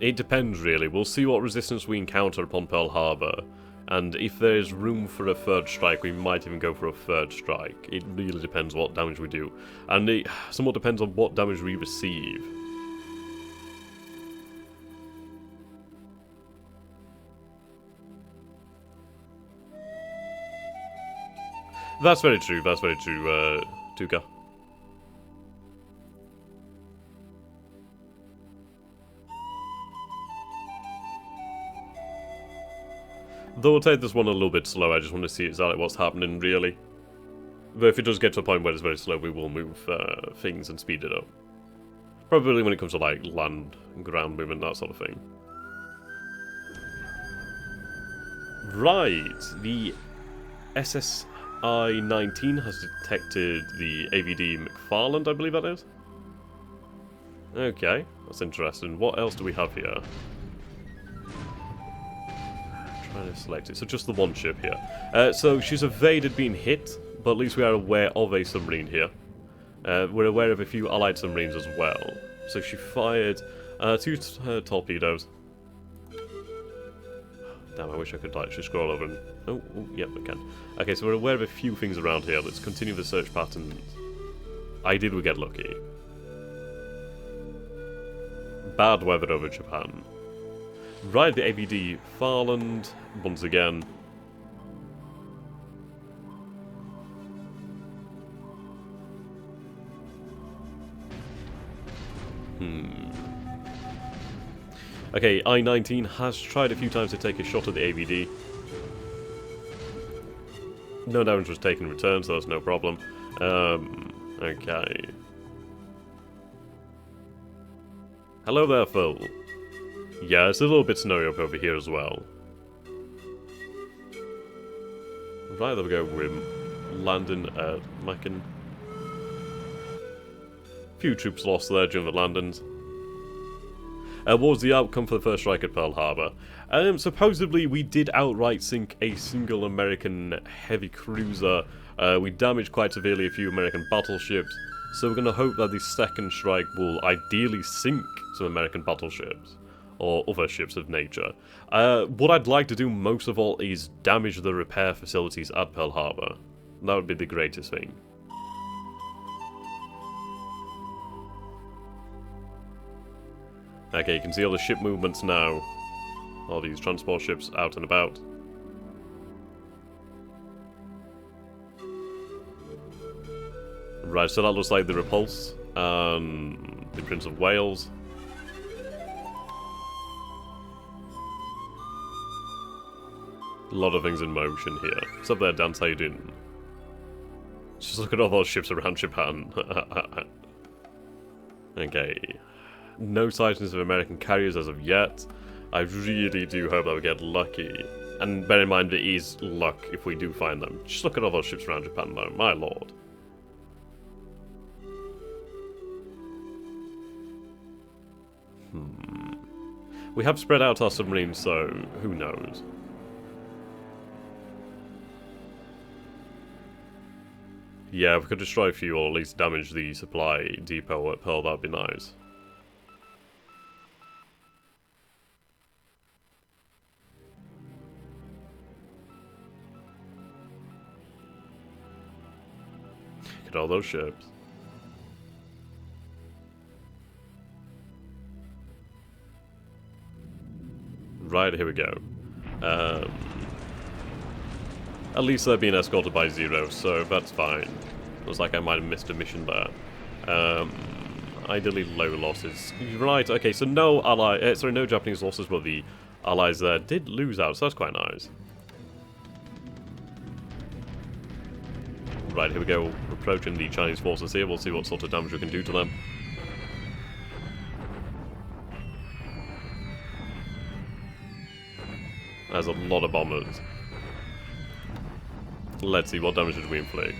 It depends really. We'll see what resistance we encounter upon Pearl Harbor, and if there's room for a third strike, we might even go for a third strike. It really depends what damage we do, and it somewhat depends on what damage we receive. That's very true, Tuka. Though we'll take this one a little bit slow, I just want to see exactly what's happening, really. But if it does get to a point where it's very slow, we will move things and speed it up. Probably when it comes to, like, land, ground movement, that sort of thing. Right, the SSI-19 has detected the AVD McFarland, I believe that is. Okay, that's interesting. What else do we have here? Trying to select it. So just the one ship here. So she's evaded being hit, but at least we are aware of a submarine here. We're aware of a few allied submarines as well. So she fired 2 torpedoes. Damn, I wish I could actually scroll over and... Oh, yep, I can. Okay, so we're aware of a few things around here. Let's continue the search patterns. Ideally, we get lucky. Bad weather over Japan. Right, the AVD Farland, once again. Okay, I-19 has tried a few times to take a shot at the AVD. No damage was taken in return, so that's no problem. Okay. Hello there, Phil. Yeah, it's a little bit snowy up over here as well. Right, there we go, we're landing at Mackin. Few troops lost there during the landings. What was the outcome for the first strike at Pearl Harbor? Supposedly we did outright sink a single American heavy cruiser. We damaged quite severely a few American battleships. So we're going to hope that the second strike will ideally sink some American battleships. Or other ships of nature. What I'd like to do most of all is damage the repair facilities at Pearl Harbor. That would be the greatest thing. Okay, you can see all the ship movements now. All these transport ships out and about. Right, so that looks like the Repulse and the Prince of Wales. A lot of things in motion here. What's up there, Dan? How you doing? Just look at all those ships around Japan. Okay. No sightings of American carriers as of yet. I really do hope that we get lucky. And bear in mind, it is luck if we do find them. Just look at all those ships around Japan though, my lord. We have spread out our submarines, so who knows? Yeah, if we could destroy a few or at least damage the supply depot at Pearl, that'd be nice. Look at all those ships. Right, here we go. At least they're being escorted by Zero, so that's fine. Looks like I might have missed a mission there. Ideally low losses. Right, okay, so no no Japanese losses, but the allies there did lose out, so that's quite nice. Right, here we go, approaching the Chinese forces here, we'll see what sort of damage we can do to them. There's a lot of bombers. Let's see, what damage did we inflict?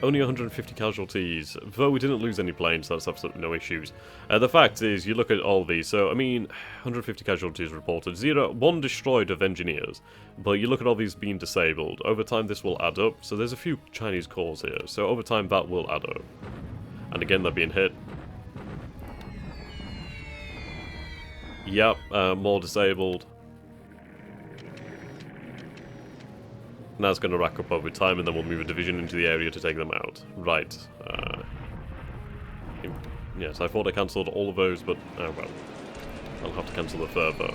Only 150 casualties, though we didn't lose any planes, so that's absolutely no issues. The fact is, you look at all these, so, I mean, 150 casualties reported, 1 destroyed of engineers, but you look at all these being disabled, over time this will add up, so there's a few Chinese cores here, so over time that will add up. And again, they're being hit. Yep, more disabled. Now it's going to rack up over time, and then we'll move a division into the area to take them out. Right. Yes, I thought I cancelled all of those, but oh well. I'll have to cancel the further.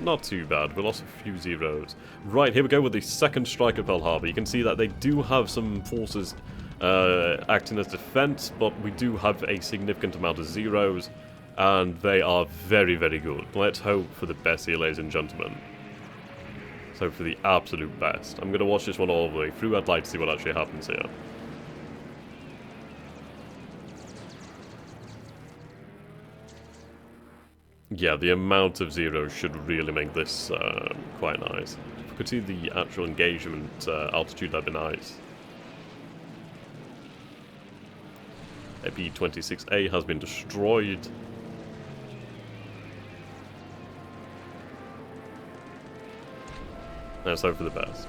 Not too bad. We lost a few zeros. Right, here we go with the second strike at Pearl Harbor. You can see that they do have some forces acting as defense, but we do have a significant amount of zeros, and they are very, very good. Let's hope for the best here, ladies and gentlemen. Let's hope for the absolute best. I'm going to watch this one all the way through. I'd like to see what actually happens here. Yeah, the amount of zeros should really make this quite nice. If we could see the actual engagement altitude, that'd be nice. A B-26A has been destroyed. Let's hope for the best.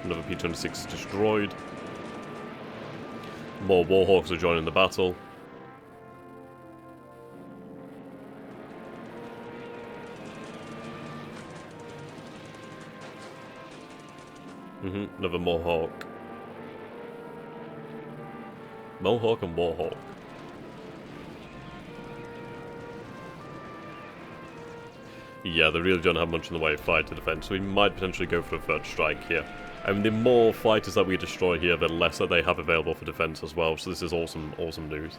Another P-26 destroyed. More Warhawks are joining the battle. Another Mohawk. Mohawk and Warhawk. Yeah, they really don't have much in the way of fighter defense, so we might potentially go for a third strike here. And the more fighters that we destroy here, the less that they have available for defense as well, so this is awesome, awesome news.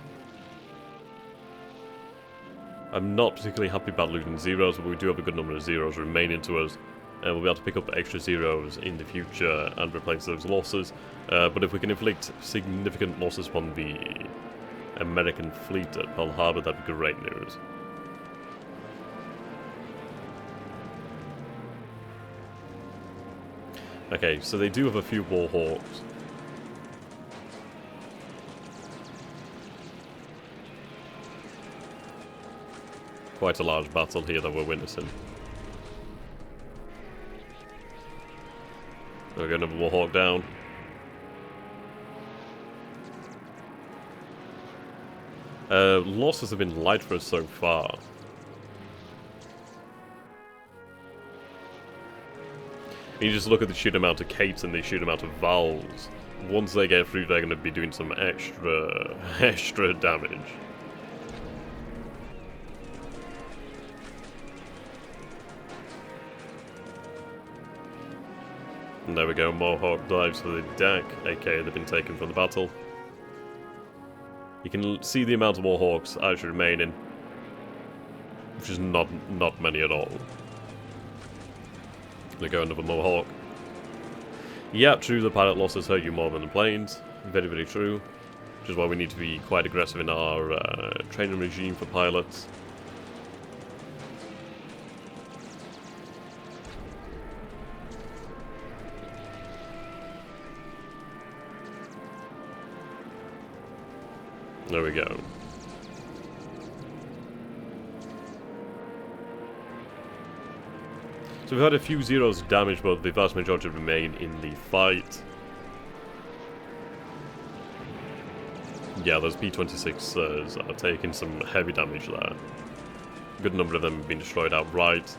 I'm not particularly happy about losing zeros, but we do have a good number of zeros remaining to us. And we'll be able to pick up extra zeros in the future and replace those losses. But if we can inflict significant losses upon the American fleet at Pearl Harbor, that'd be great news. Okay, so they do have a few Warhawks. Quite a large battle here that we're witnessing. We're going to have a Warhawk down. Losses have been light for us so far. You just look at the sheer amount of capes and the sheer amount of vowels. Once they get through, they're going to be doing some extra damage. And there we go, Mohawk dives for the deck, aka they've been taken from the battle. You can see the amount of Warhawks actually remaining, which is not many at all. There go another Mohawk. Yeah, true, the pilot losses hurt you more than the planes. Very, very true. Which is why we need to be quite aggressive in our training regime for pilots. There we go. So we've had a few zeros damage, but the vast majority remain in the fight. Yeah, those P-26s are taking some heavy damage there. A good number of them have been destroyed outright.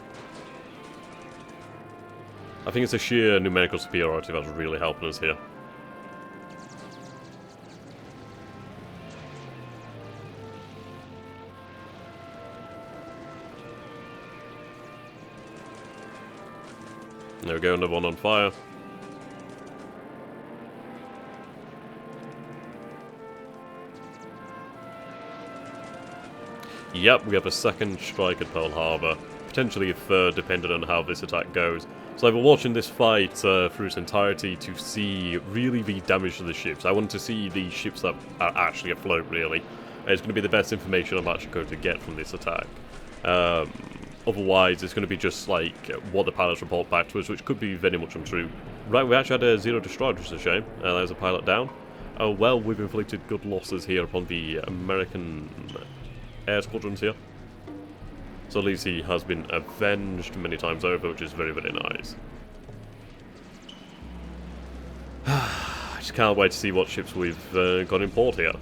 I think it's a sheer numerical superiority that's really helping us here. There we go, another one on fire. Yep, we have a second strike at Pearl Harbor. Potentially a third, depending on how this attack goes. So I've been watching this fight through its entirety to see really the damage to the ships. I want to see the ships that are actually afloat, really. It's going to be the best information I'm actually going to get from this attack. Otherwise, it's going to be just like what the pilots report back to us, which could be very much untrue. Right, we actually had a zero destroyed, which is a shame. There's a pilot down. Oh well, we've inflicted good losses here upon the American air squadrons here. So at least he has been avenged many times over, which is very, very nice. I just can't wait to see what ships we've got in port here.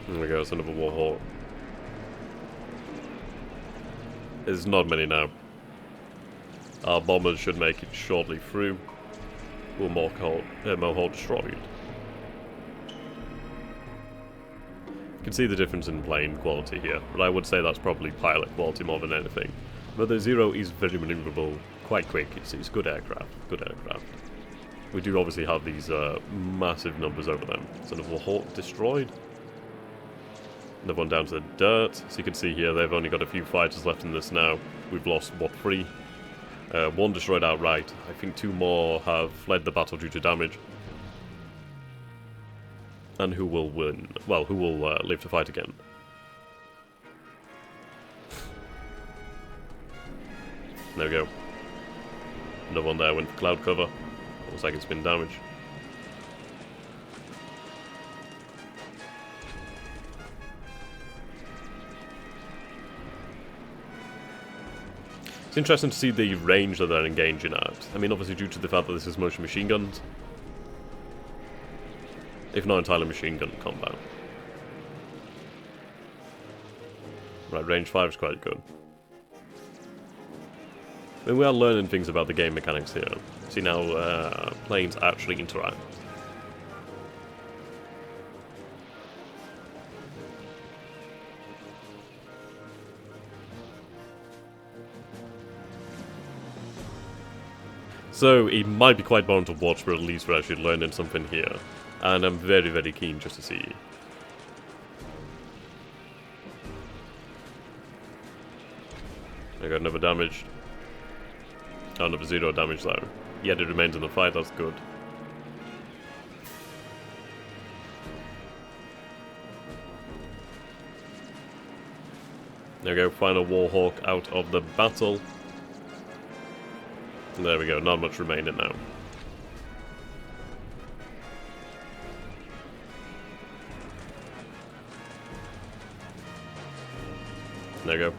There we go, it's another Warhawk. There's not many now. Our bombers should make it shortly through. Or Mohawk destroyed. You can see the difference in plane quality here, but I would say that's probably pilot quality more than anything. But the Zero is very maneuverable, quite quick. It's good aircraft. Good aircraft. We do obviously have these massive numbers over them. So another Hawk destroyed. Another one down to the dirt. So you can see here they've only got a few fighters left in this now. We've lost, what, 3? One destroyed outright. I think 2 more have fled the battle due to damage. And who will win? Well, who will live to fight again? There we go. Another one there went for cloud cover. Looks like it's been damaged. It's interesting to see the range that they're engaging at. I mean, obviously due to the fact that this is mostly machine guns. If not entirely machine gun combat. Right, range 5 is quite good. I mean, we are learning things about the game mechanics here. See now, planes actually interact. So, it might be quite boring to watch, but at least we're actually learning something here. And I'm very, very keen just to see. I got another damage. Oh, another 0 damage though. Yet it remains in the fight, that's good. There we go, final Warhawk out of the battle. There we go, not much remaining now. There we go.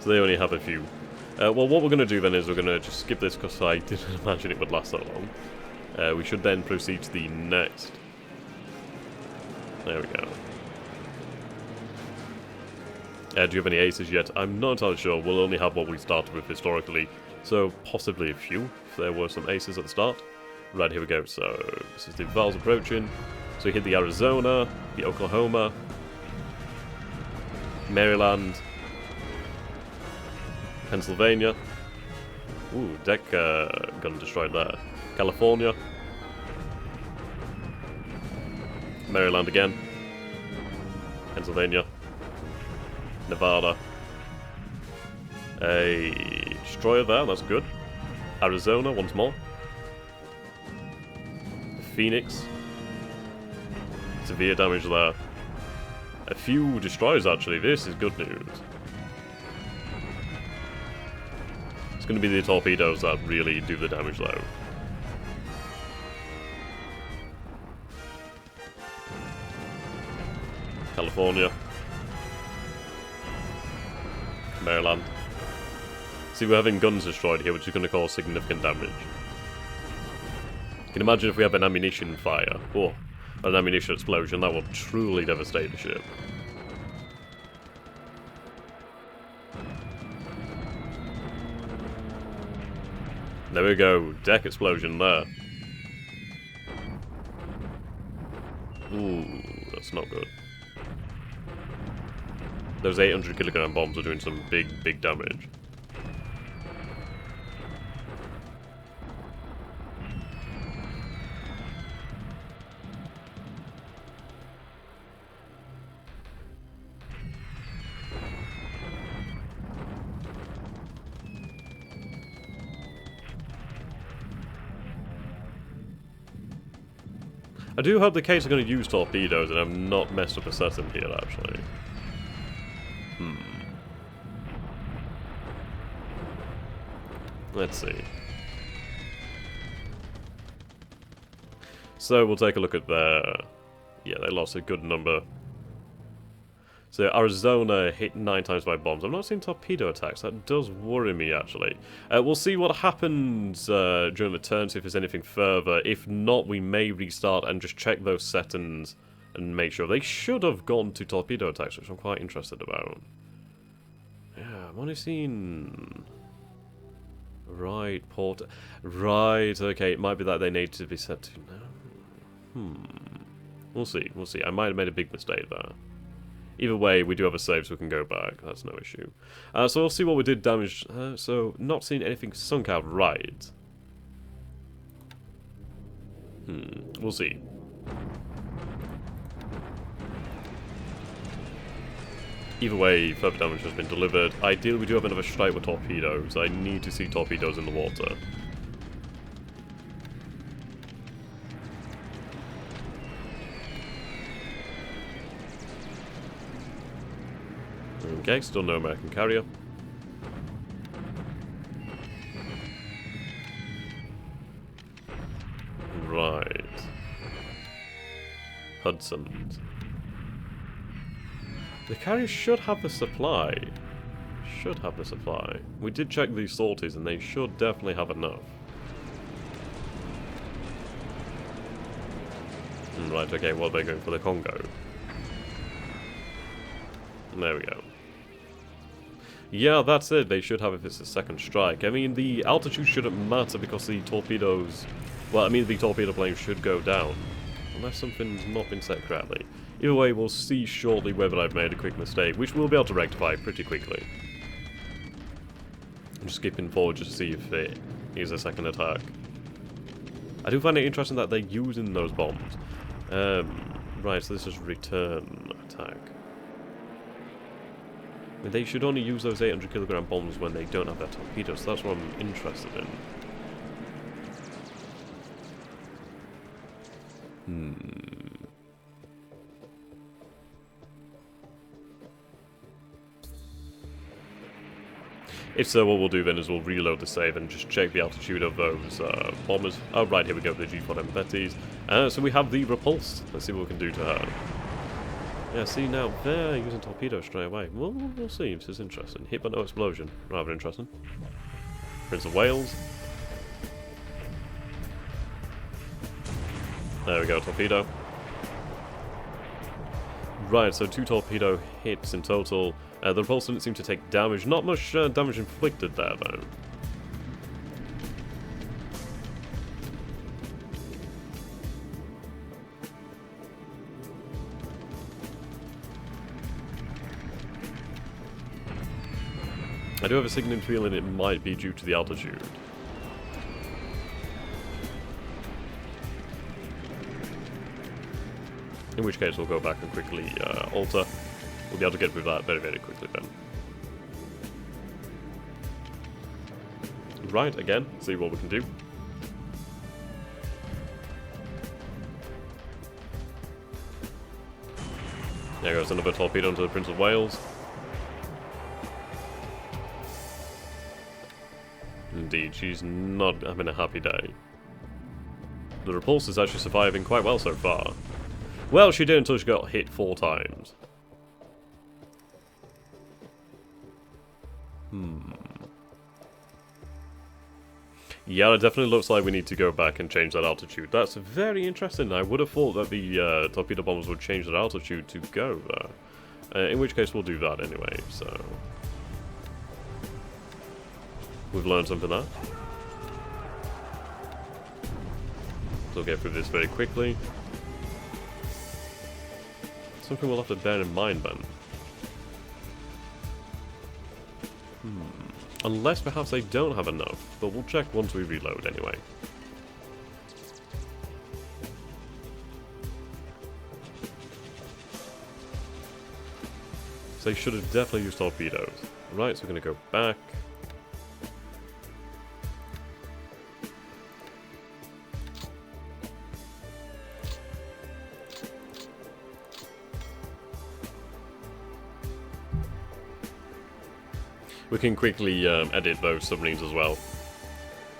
So they only have a few. Well, what we're going to do then is we're going to just skip this because I didn't imagine it would last so long. We should then proceed to the next. There we go. Do you have any aces yet? I'm not entirely sure. We'll only have what we started with historically. So possibly a few, if there were some aces at the start. Right, here we go. So this is the Val's approaching. So we hit the Arizona, the Oklahoma, Maryland, Pennsylvania. Ooh, deck gun destroyed there. California. Maryland again. Pennsylvania. Nevada. A destroyer there, that's good. Arizona once more. Phoenix. Severe damage there. A few destroyers actually, this is good news. It's going to be the torpedoes that really do the damage though. California. Maryland. See, we're having guns destroyed here, which is going to cause significant damage. You can imagine if we have an ammunition fire, or an ammunition explosion, that will truly devastate the ship. There we go, deck explosion there. Ooh, that's not good. Those 800 kilogram bombs are doing some big damage. I do hope the Kates are going to use torpedoes and I've not messed up a setting here, actually. Let's see. So we'll take a look at their... Yeah, they lost a good number. So Arizona hit 9 times by bombs. I've not seen torpedo attacks. That does worry me, actually. We'll see what happens during the turn, see if there's anything further. If not, we may restart and just check those settings and make sure. They should have gone to torpedo attacks, which I'm quite interested about. Yeah, I'm only seeing... Right, port... Right, okay, it might be that they need to be set to now. We'll see, we'll see. I might have made a big mistake there. Either way, we do have a save, so we can go back. That's no issue. So we'll see what we did damage. So, not seeing anything sunk out right. We'll see. Either way, further damage has been delivered. Ideally, we do have another strike with torpedoes. I need to see torpedoes in the water. Okay, still no American carrier. Right. Hudson. The carrier should have the supply. Should have the supply. We did check these sorties and they should definitely have enough. Right, okay, what are they going for the Congo? There we go. Yeah, that's it. They should have if it's a second strike. I mean, the altitude shouldn't matter because the torpedoes... Well, I mean, the torpedo plane should go down. Unless something's not been set correctly. Either way, we'll see shortly whether I've made a quick mistake, which we'll be able to rectify pretty quickly. I'm just skipping forward just to see if it is a second attack. I do find it interesting that they're using those bombs. Right, so this is return attack. They should only use those 800 kilogram bombs when they don't have their torpedoes, so that's what I'm interested in. If so, what we'll do then is we'll reload the save and just check the altitude of those bombers. Oh, right, here we go, the G4M Betties. So we have the Repulse. Let's see what we can do to her. Yeah, see, now they're using torpedoes straight away. Well, we'll see. This is interesting. Hit but no explosion. Rather interesting. Prince of Wales. There we go, torpedo. Right, so 2 torpedo hits in total. The Repulse didn't seem to take damage. Not much damage inflicted there, though. I do have a sickening feeling it might be due to the altitude. In which case we'll go back and quickly alter. We'll be able to get through that very, very quickly then. Right, again, see what we can do. There goes another torpedo into the Prince of Wales. Indeed, she's not having a happy day. The Repulse is actually surviving quite well so far. Well, she did until she got hit 4 times. Yeah, it definitely looks like we need to go back and change that altitude. That's very interesting. I would have thought that the torpedo bombers would change their altitude to go there. In which case we'll do that anyway, so... We've learned something there. So we'll get through this very quickly. Something we'll have to bear in mind then. Unless perhaps they don't have enough, but we'll check once we reload anyway. So they should have definitely used torpedoes. Right, so we're going to go back. We can quickly edit those submarines as well.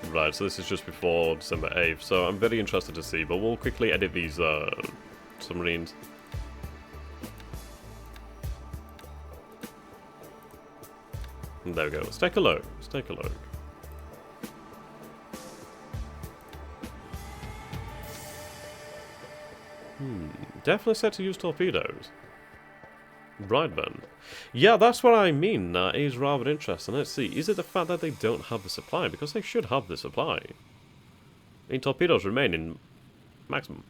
Right, so this is just before December 8th, so I'm very interested to see, but we'll quickly edit these submarines. And there we go, let's take a look, let's take a look. Definitely set to use torpedoes. Right then. Yeah, that's what I mean. That is rather interesting. Let's see. Is it the fact that they don't have the supply? Because they should have the supply. I mean, torpedoes remain in maximum.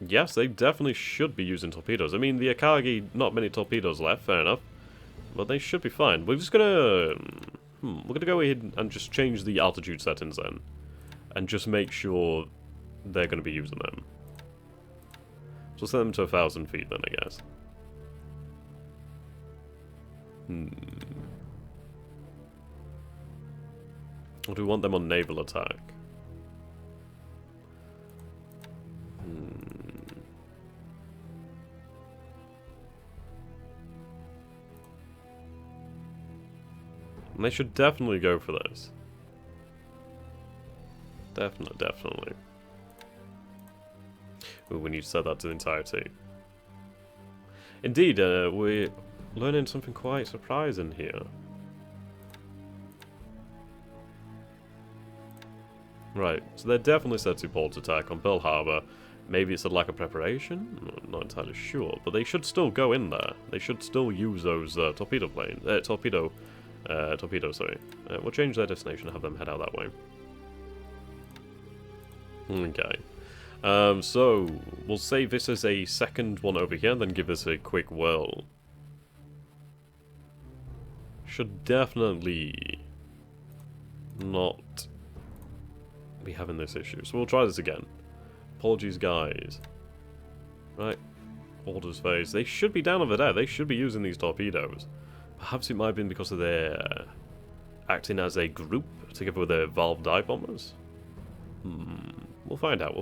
Yes, they definitely should be using torpedoes. I mean, the Akagi, not many torpedoes left, fair enough. But they should be fine. We're just gonna... we're gonna go ahead and just change the altitude settings then. And just make sure they're gonna be using them. So set them to 1,000 feet then, I guess. Or do we want them on naval attack? And they should definitely go for this. Definitely. Ooh, we need to set that to the entire team. Indeed, we're learning something quite surprising here. Right, so they're definitely set to port attack on Pearl Harbor. Maybe it's a lack of preparation? I'm not entirely sure, but they should still go in there. They should still use those torpedoes, sorry. We'll change their destination and have them head out that way. Okay. So, we'll save this as a second one over here, then give this a quick whirl. Should definitely not be having this issue. So we'll try this again. Apologies, guys. Right. Orders phase. They should be down over there. They should be using these torpedoes. Perhaps it might have been because of their acting as a group together with their valve dive bombers. We'll find out.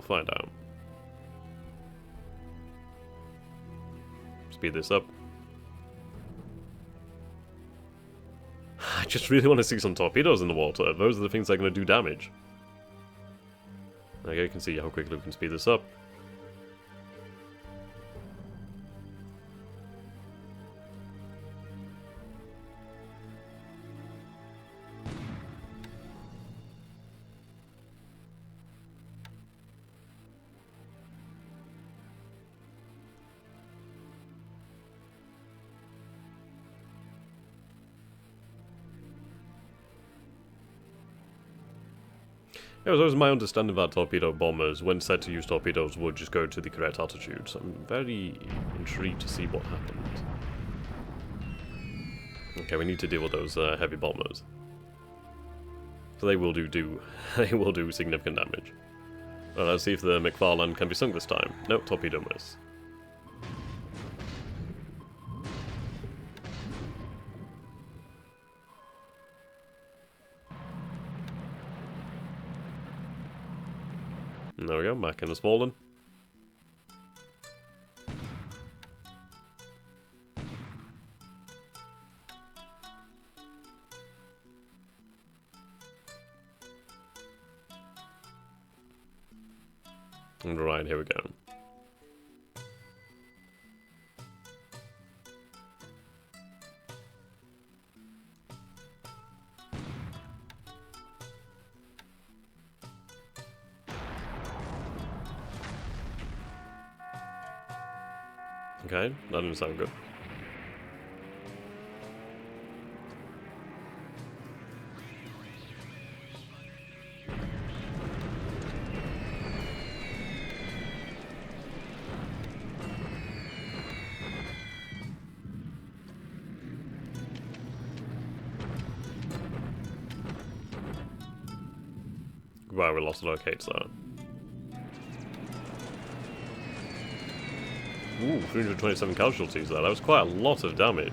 Speed this up. I just really want to see some torpedoes in the water. Those are the things that are going to do damage. Okay, you can see how quickly we can speed this up. It was always my understanding that torpedo bombers, when set to use torpedoes, would just go to the correct altitude. So I'm very intrigued to see what happened. Okay, we need to deal with those heavy bombers. So they will do significant damage. Well, let's see if the McFarland can be sunk this time. Nope, torpedo miss. There we go, Mackin has fallen. Right, here we go. Okay, that didn't sound good. Wow, we lost locates there. Ooh, 327 casualties there. That was quite a lot of damage.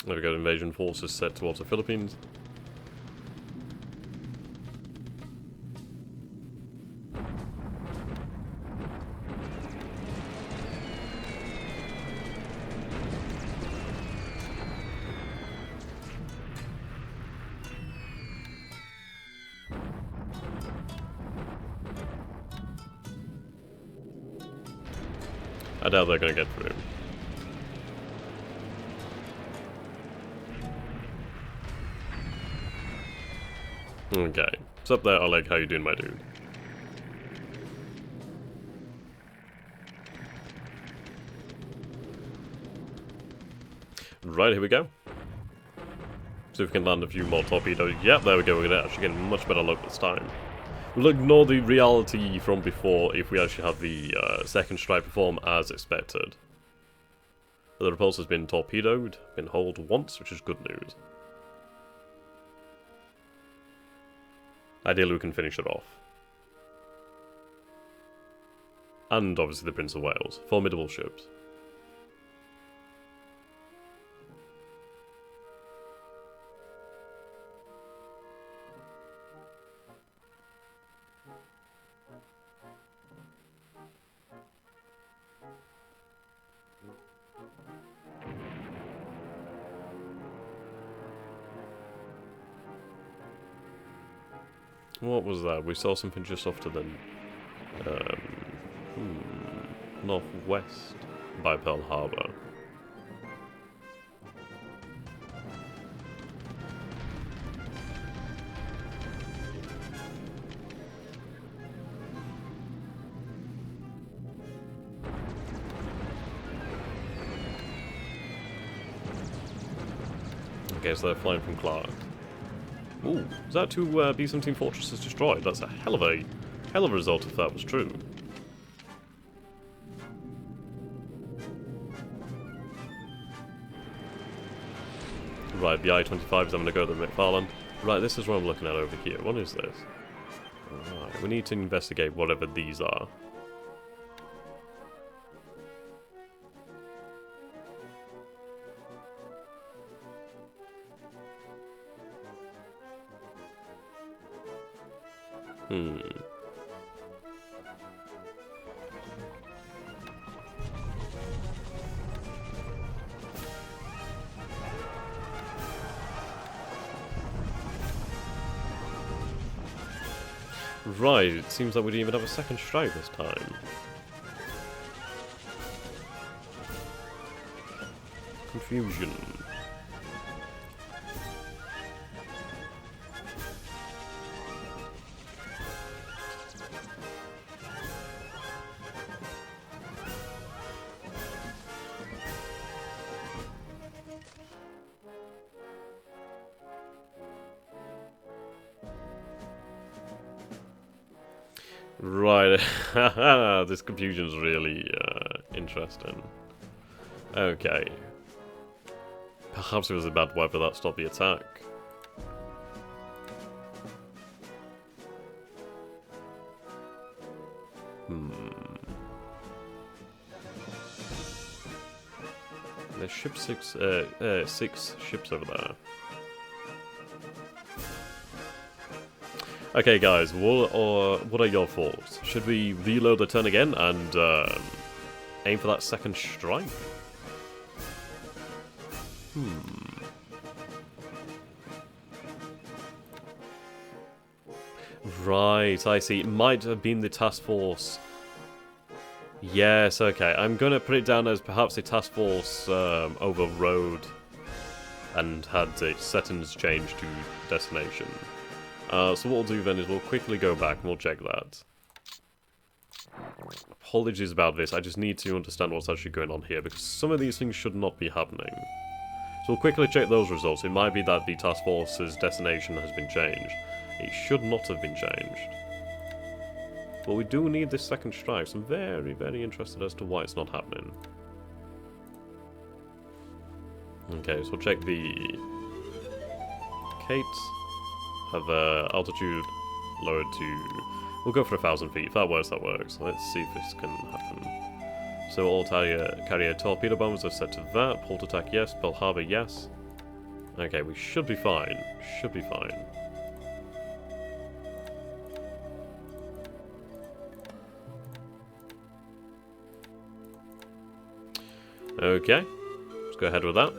There we go, invasion forces set towards the Philippines. I doubt they're going to get through. Okay. What's up there, Oleg? How you doing, my dude? Right, here we go. See if we can land a few more torpedoes. Yep, there we go. We're going to actually get much better luck this time. We'll ignore the reality from before if we actually have the second strike perform as expected. The repulse has been torpedoed, been holed once, which is good news. Ideally we can finish it off. And obviously the Prince of Wales. Formidable ships. What was that? We saw something just off to the northwest by Pearl Harbor. Okay, so they're flying from Clark. Ooh, is that two B-17 fortresses destroyed? That's a hell of a result if that was true. Right, the I-25 is having to go to the McFarland. Right, this is what I'm looking at over here. What is this? Alright, we need to investigate whatever these are. Right, it seems like we didn't even have a second strike this time. Confusion. Right, this confusion's really interesting. Okay. Perhaps it was the bad weather that stopped the attack. There's six ships over there. Okay, guys, what are your thoughts? Should we reload the turn again and aim for that second strike? Right, I see. It might have been the task force. Yes, okay. I'm going to put it down as perhaps the task force overrode and had its settings changed to destination. So what we'll do then is we'll quickly go back and we'll check that. Apologies about this, I just need to understand what's actually going on here, because some of these things should not be happening. So we'll quickly check those results. It might be that the task force's destination has been changed. It should not have been changed. But we do need this second strike, so I'm very, very interested as to why it's not happening. Okay, so we'll check the Kate. Have altitude lowered to... We'll go for 1,000 feet. If that works, that works. Let's see if this can happen. So all carrier torpedo bombs are set to that. Port attack, yes. Pearl Harbor, yes. Okay, we should be fine. Should be fine. Okay. Let's go ahead with that.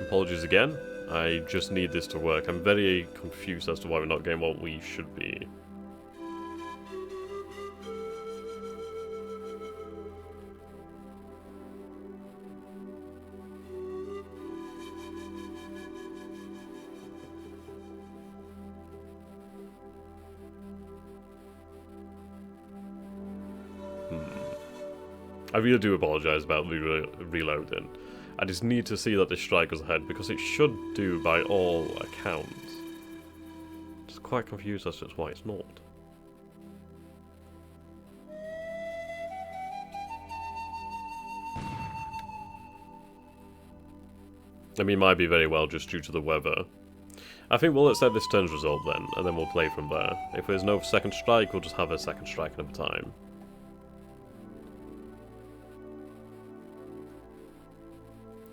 Apologies again. I just need this to work. I'm very confused as to why we're not getting what we should be. I really do apologise about the reloading. I just need to see that this strike goes ahead, because it should do by all accounts. Just quite confused as to why it's not. I mean, it might be very well just due to the weather. I think we'll accept this turn's result then, and then we'll play from there. If there's no second strike, we'll just have a second strike another time.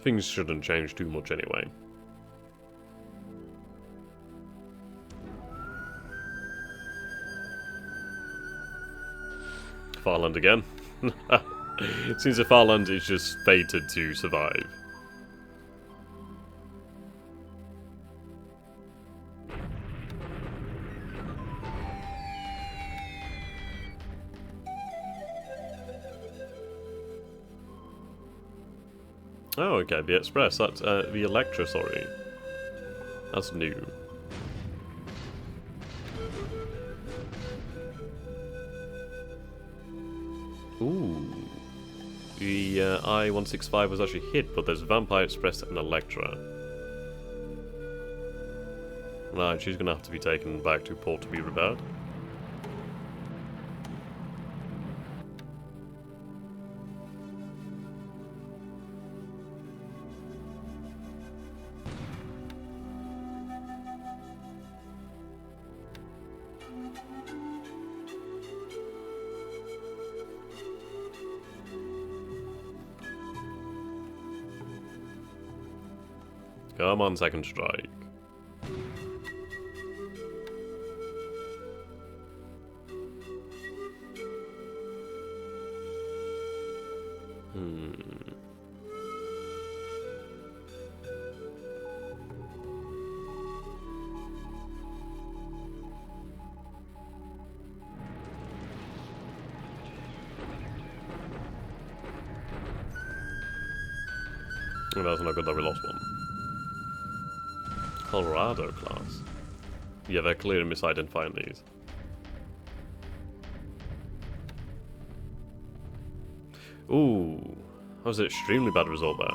Things shouldn't change too much anyway. Farland again. It seems that Farland is just fated to survive. Oh, okay, the Express. That's the Electra, sorry. That's new. Ooh. The I-165 was actually hit, but there's Vampire Express and Electra. Right, she's gonna have to be taken back to port to be repaired. Come on, second strike. Well, that's not good that we lost one. Colorado class. Yeah, they're clearly misidentifying these. Ooh, that was an extremely bad result there.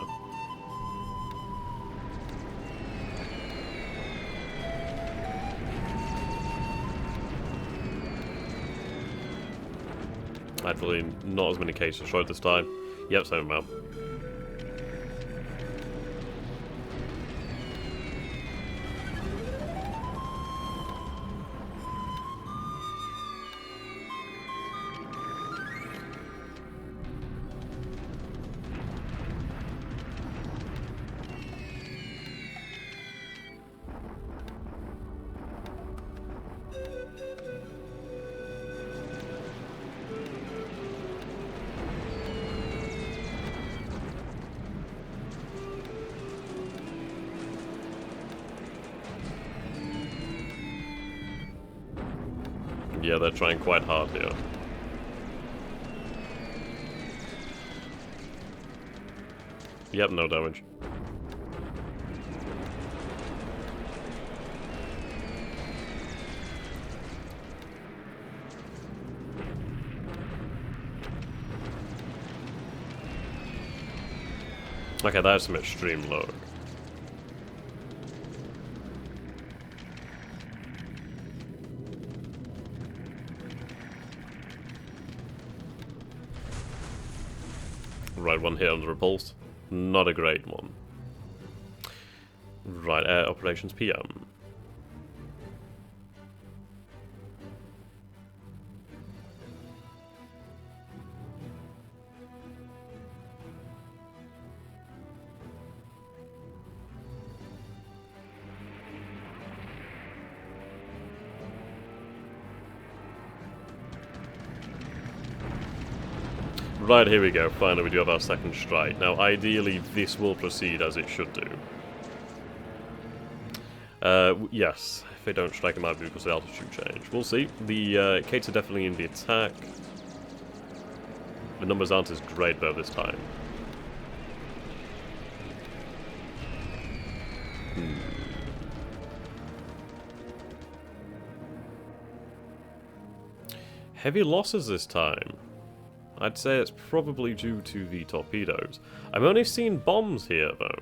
Actually, not as many cases destroyed this time. Yep, same amount. Yeah, they're trying quite hard here. Yep, no damage. Okay, that's some extreme load. Right, one hit on the repulse. Not a great one. Right, Air Operations PM. Right, here we go. Finally, we do have our second strike. Now, ideally, this will proceed as it should do. Yes, if they don't strike, it might be because of the altitude change. We'll see. The Kates are definitely in the attack. The numbers aren't as great, though, this time. Heavy losses this time. I'd say it's probably due to the torpedoes. I've only seen bombs here, though.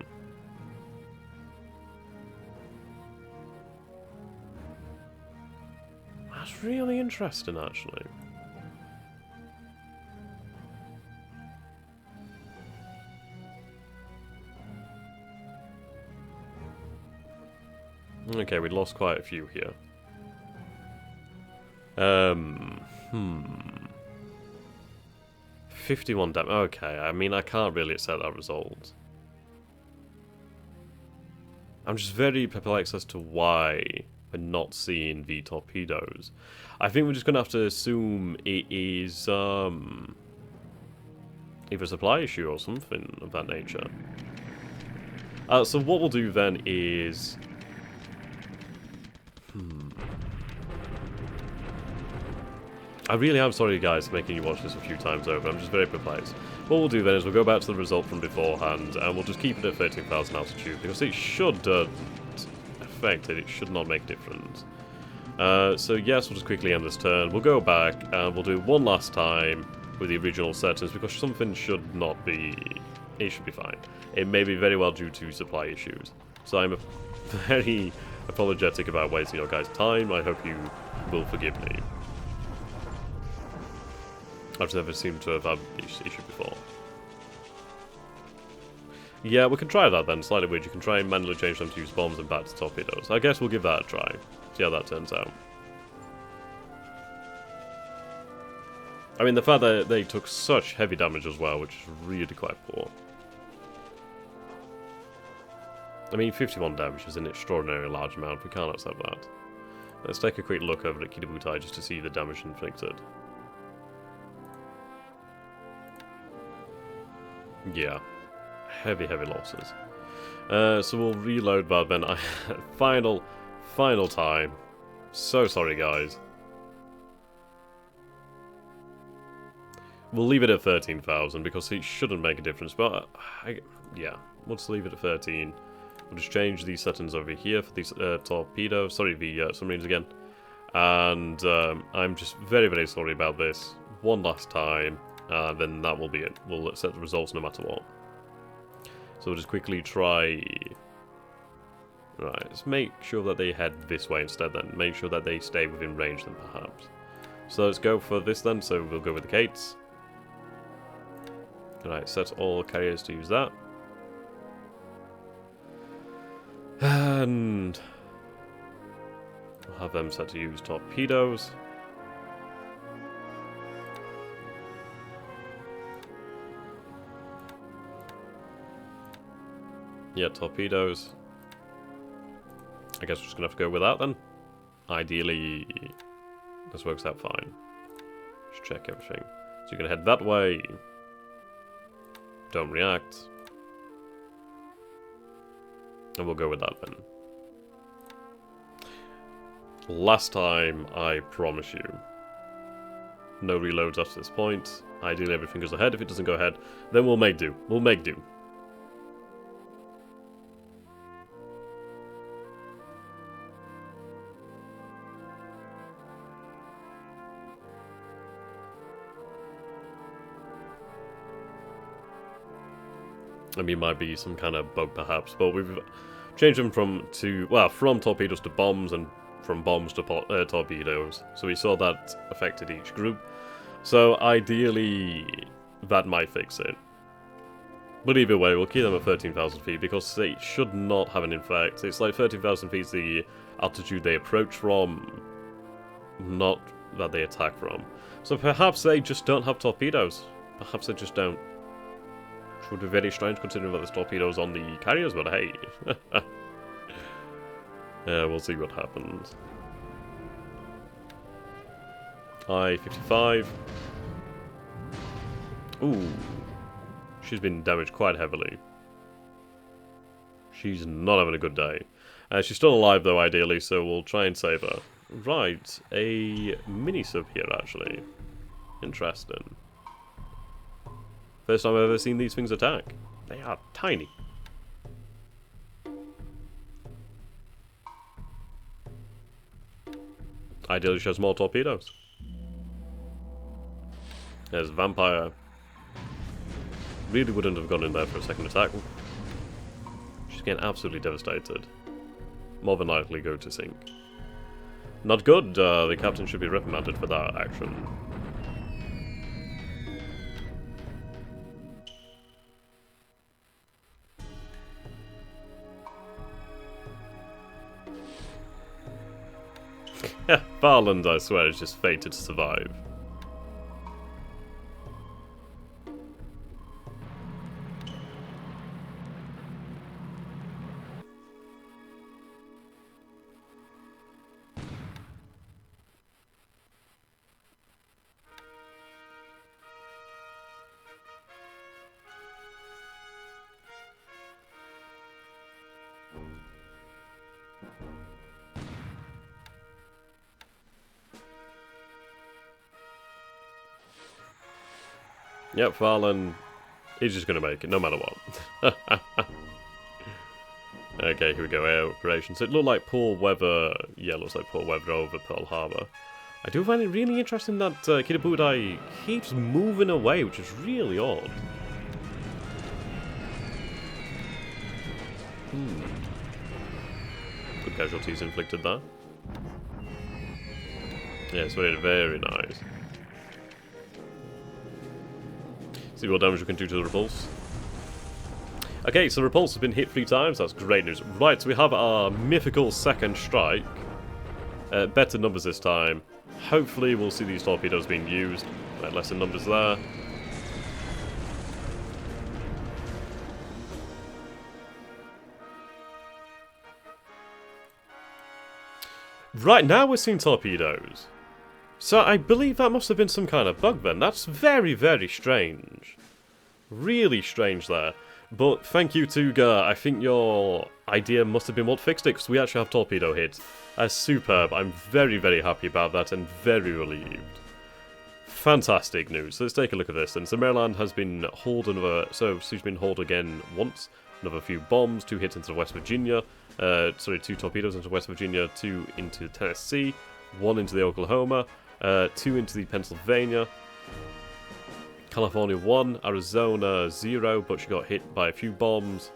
That's really interesting, actually. Okay, we lost quite a few here. 51 damage. Okay, I mean, I can't really accept that result. I'm just very perplexed as to why we're not seeing the torpedoes. I think we're just going to have to assume it is, either a supply issue or something of that nature. So what we'll do then is... I really am sorry, guys, for making you watch this a few times over. I'm just very perplexed. What we'll do then is we'll go back to the result from beforehand, and we'll just keep it at 13,000 altitude, because it should affect it. It should not make a difference. So yes, we'll just quickly end this turn. We'll go back, and we'll do it one last time with the original settings, because something should not be... It should be fine. It may be very well due to supply issues. So I'm very apologetic about wasting your guys' time. I hope you will forgive me. I've never seemed to have had this issue before. Yeah, we can try that then. Slightly weird. You can try and manually change them to use bombs and back to torpedoes. I guess we'll give that a try. See how that turns out. I mean, the fact that they took such heavy damage as well, which is really quite poor. I mean, 51 damage is an extraordinarily large amount. We can't accept that. Let's take a quick look over at Kidabutai just to see the damage inflicted. Yeah, heavy losses. So we'll reload that then. Final time. So sorry, guys. We'll leave it at 13,000 because it shouldn't make a difference. But yeah, we'll just leave it at 13. We'll just change these settings over here for these torpedoes. Sorry, the submarines again. And I'm just very sorry about this. One last time. Then that will be it. We'll accept the results no matter what. So we'll just quickly try... Right, let's make sure that they head this way instead then. Make sure that they stay within range then perhaps. So let's go for this then. So we'll go with the Kates. Alright, set all carriers to use that. And... we'll have them set to use torpedoes. Yeah, torpedoes. I guess we're just going to have to go with that then. Ideally, this works out fine. Just check everything. So you're going to head that way. Don't react. And we'll go with that then. Last time, I promise you. No reloads up to this point. Ideally, everything goes ahead. If it doesn't go ahead, then we'll make do. We'll make do. I mean, might be some kind of bug perhaps, but we've changed them from torpedoes to bombs and from bombs to torpedoes. So we saw that affected each group. So ideally, that might fix it. But either way, we'll keep them at 13,000 feet because they should not have an effect. It's like 13,000 feet is the altitude they approach from, not that they attack from. So perhaps they just don't have torpedoes. Perhaps they just don't. Which would be very strange considering that there's torpedoes on the carriers, but hey. Yeah, we'll see what happens. I-55. Ooh. She's been damaged quite heavily. She's not having a good day. She's still alive though, ideally, so we'll try and save her. Right, a mini-sub here, actually. Interesting. First time I've ever seen these things attack. They are tiny. Ideally, she has more torpedoes. There's Vampire. Really wouldn't have gone in there for a second attack. She's getting absolutely devastated. More than likely go to sink. Not good. The captain should be reprimanded for that action. Farland, I swear, is just fated to survive. Yep, Farland, he's just going to make it, no matter what. Okay, here we go, air operations. It looked like poor weather, yeah, looks like poor weather over Pearl Harbor. I do find it really interesting that Kiribudai keeps moving away, which is really odd. Good casualties inflicted there. Yeah, it's very nice. See what damage we can do to the repulse. Okay, so repulse has been hit 3 times. That's great news. Right, so we have our mythical second strike. Better numbers this time. Hopefully we'll see these torpedoes being used. Right, less in numbers there. Right, now we're seeing torpedoes. So I believe that must have been some kind of bug then. That's very strange. Really strange there. But thank you, Tuga. I think your idea must have been what fixed it, because we actually have torpedo hits. That's superb. I'm very happy about that and very relieved. Fantastic news. So let's take a look at this. And so Maryland has been hauled another... So she's been hauled again once. Another few bombs. 2 hits into West Virginia. 2 torpedoes into West Virginia. 2 into Tennessee. 1 into the Oklahoma. 2 into the Pennsylvania. California 1, Arizona 0, but she got hit by a few bombs.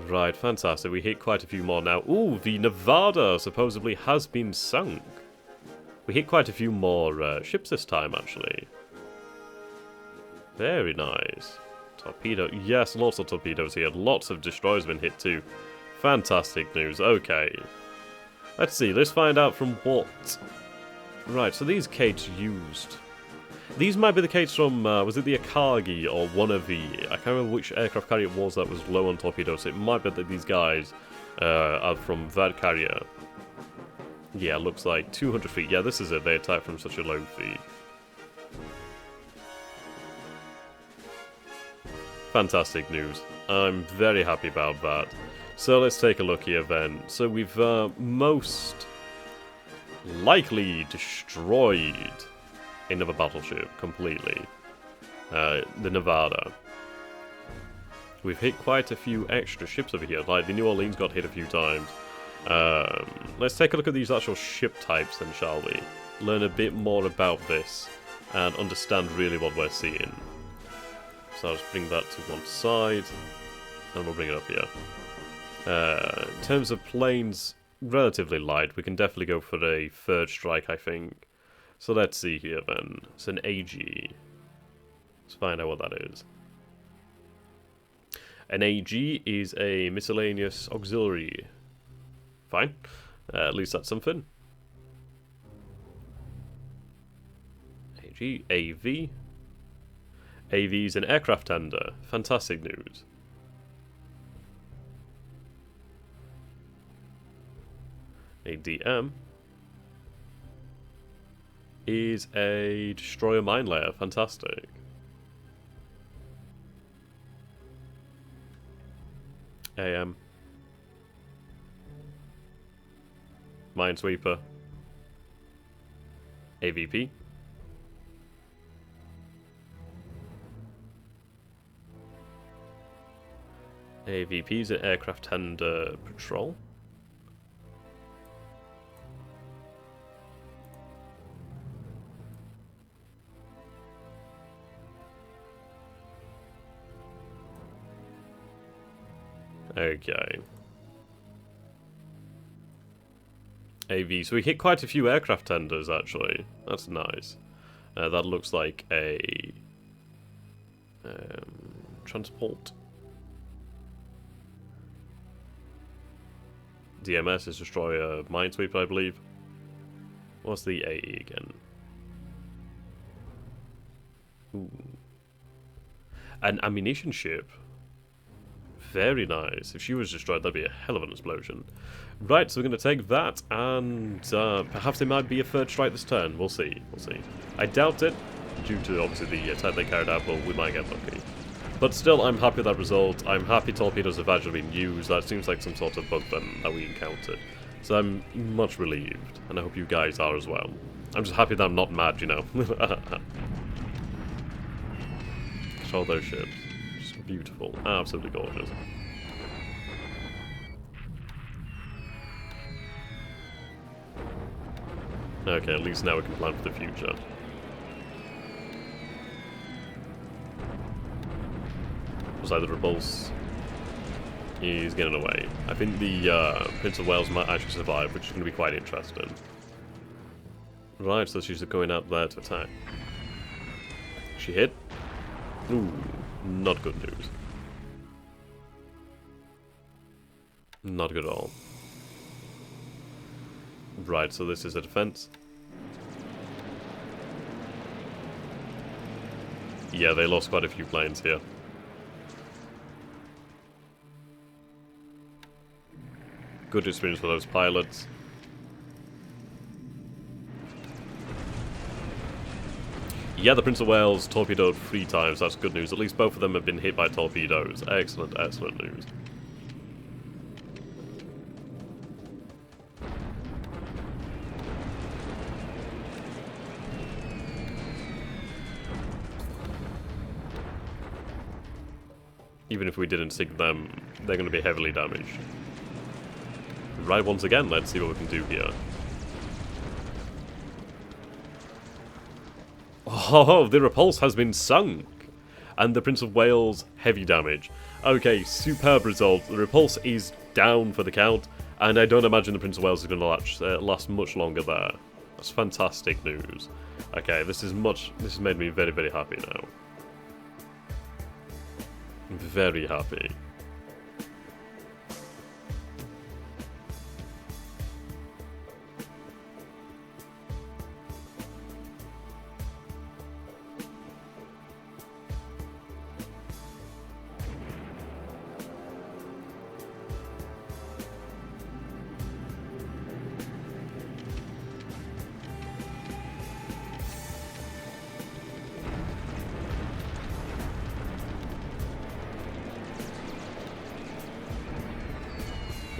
Right, fantastic. We hit quite a few more now. Ooh, the Nevada supposedly has been sunk. We hit quite a few more ships this time, actually. Very nice. Torpedo. Yes, lots of torpedoes here. Lots of destroyers have been hit too. Fantastic news. Okay. Let's see. Let's find out from what... Right, so these Kates used... These might be the Kates from, was it the Akagi or one of the... I can't remember which aircraft carrier it was that was low on torpedoes. It might be that these guys are from that carrier. Yeah, looks like 200 feet. Yeah, this is it. They attack from such a low feet. Fantastic news. I'm very happy about that. So let's take a look here then. So we've most likely destroyed another battleship completely. The Nevada. We've hit quite a few extra ships over here. Like the New Orleans got hit a few times. Let's take a look at these actual ship types then, shall we? Learn a bit more about this and understand really what we're seeing. So I'll just bring that to one side and we'll bring it up here. In terms of planes, relatively light. We can definitely go for a third strike, I think. So let's see here then. It's an AG. Let's find out what that is. An AG is a miscellaneous auxiliary. Fine. At least that's something. AG, AV. AV is an aircraft tender. Fantastic news. ADM is a destroyer mine layer. Fantastic. AM. Minesweeper. AVP. AVP is an aircraft tender patrol. Okay. AV. So we hit quite a few aircraft tenders, actually. That's nice. That looks like a... transport. DMS is destroy a minesweeper, I believe. What's the AE again? Ooh. An ammunition ship. Very nice. If she was destroyed, that'd be a hell of an explosion. Right, so we're going to take that, and perhaps there might be a third strike this turn. We'll see. We'll see. I doubt it, due to obviously the attack they carried out, but we might get lucky. But still, I'm happy with that result. I'm happy torpedoes have actually been used. That seems like some sort of bug then that we encountered. So I'm much relieved, and I hope you guys are as well. I'm just happy that I'm not mad, you know. Show those ships. Just beautiful. Absolutely gorgeous. Okay, at least now we can plan for the future. Looks like the Repulse is getting away. I think the Prince of Wales might actually survive, which is going to be quite interesting. Right, so she's going out there to attack. She hit? Ooh, not good news. Not good at all. Right, so this is a defense. Yeah, they lost quite a few planes here. Good experience for those pilots. Yeah, the Prince of Wales torpedoed 3 times. That's good news. At least both of them have been hit by torpedoes. Excellent, excellent news. Even if we didn't sink them, they're going to be heavily damaged. Right, once again, let's see what we can do here. Oh, the Repulse has been sunk! And the Prince of Wales, heavy damage. Okay, superb result. The Repulse is down for the count, and I don't imagine the Prince of Wales is going to last much longer there. That's fantastic news. Okay, this has made me very, very happy now. Very happy.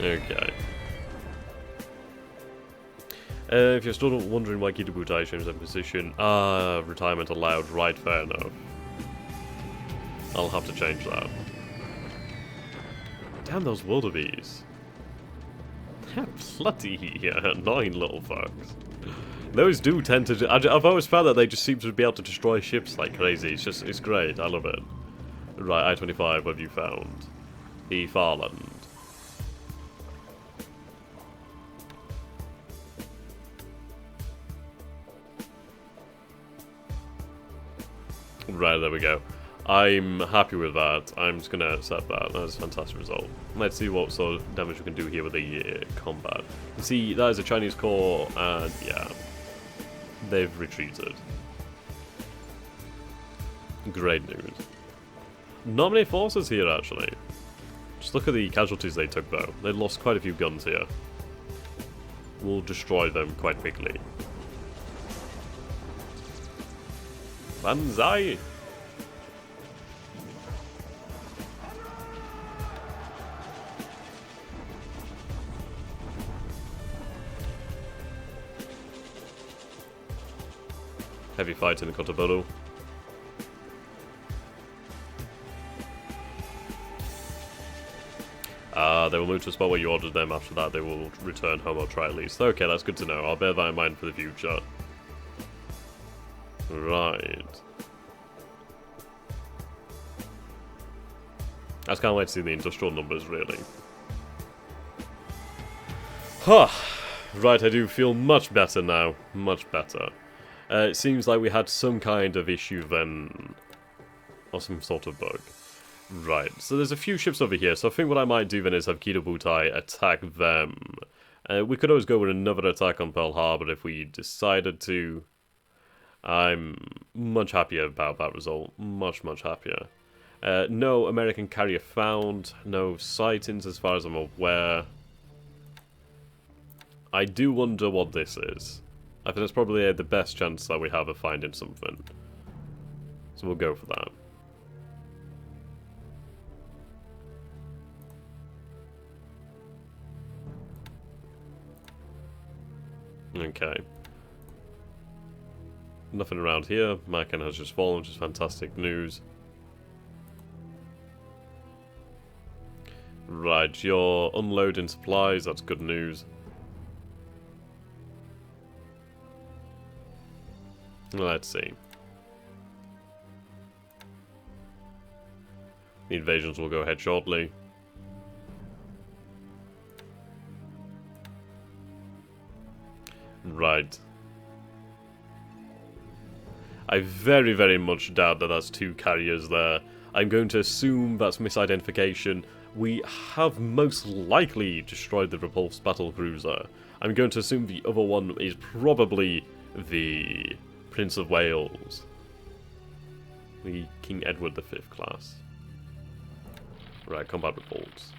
Okay. If you're still wondering why Kitabutai changed their position, retirement allowed, right, fair enough. I'll have to change that. Damn those wildebeest. They're bloody annoying little fucks. Those do tend to... I've always found that they just seem to be able to destroy ships like crazy. It's great, I love it. Right, I-25, what have you found? The Farland. Right, there we go. I'm happy with that. I'm just going to accept that. That's a fantastic result. Let's see what sort of damage we can do here with the combat. You see, that is a Chinese corps, and yeah, they've retreated. Great news. Not many forces here, actually. Just look at the casualties they took, though. They lost quite a few guns here. We'll destroy them quite quickly. Banzai! Heavy fight in the Cotabolo. They will move to a spot where you ordered them. After that, they will return home or try at least. Okay, that's good to know. I'll bear that in mind for the future. Right. I just can't wait to see the industrial numbers, really. Huh. Right, I do feel much better now. Much better. It seems like we had some kind of issue then. Or some sort of bug. Right, so there's a few ships over here, so I think what I might do then is have Kido Butai attack them. We could always go with another attack on Pearl Harbor if we decided to. I'm much happier about that result. Much, much happier. No American carrier found. No sightings as far as I'm aware. I do wonder what this is. I think it's probably the best chance that we have of finding something. So we'll go for that. Okay. Nothing around here. Macan has just fallen, which is fantastic news. Right, you're unloading supplies. That's good news. Let's see. The invasions will go ahead shortly. Right. I very, very much doubt that that's two carriers there. I'm going to assume that's misidentification. We have most likely destroyed the repulsed battle cruiser. I'm going to assume the other one is probably the Prince of Wales. The King Edward V class. Right, combat reports.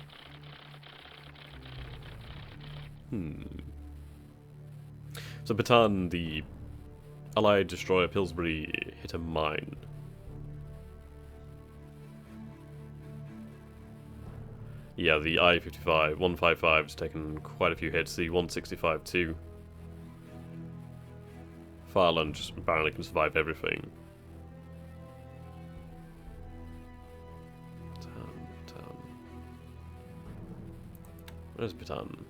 So Bataan, the Allied destroyer Pillsbury, hit a mine. Yeah, the I-55, 155 has taken quite a few hits, the 165 too. Farland just apparently can survive everything. Bataan. Where's Bataan?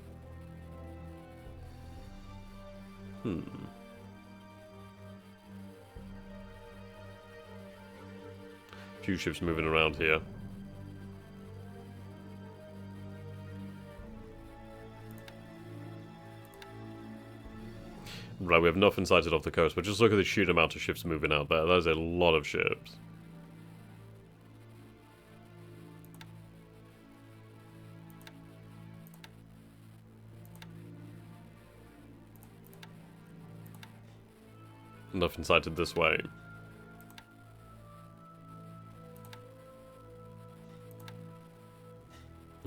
Few ships moving around here. Right, we have nothing sighted off the coast, but just look at the sheer amount of ships moving out there. That is a lot of ships. Nothing sighted this way.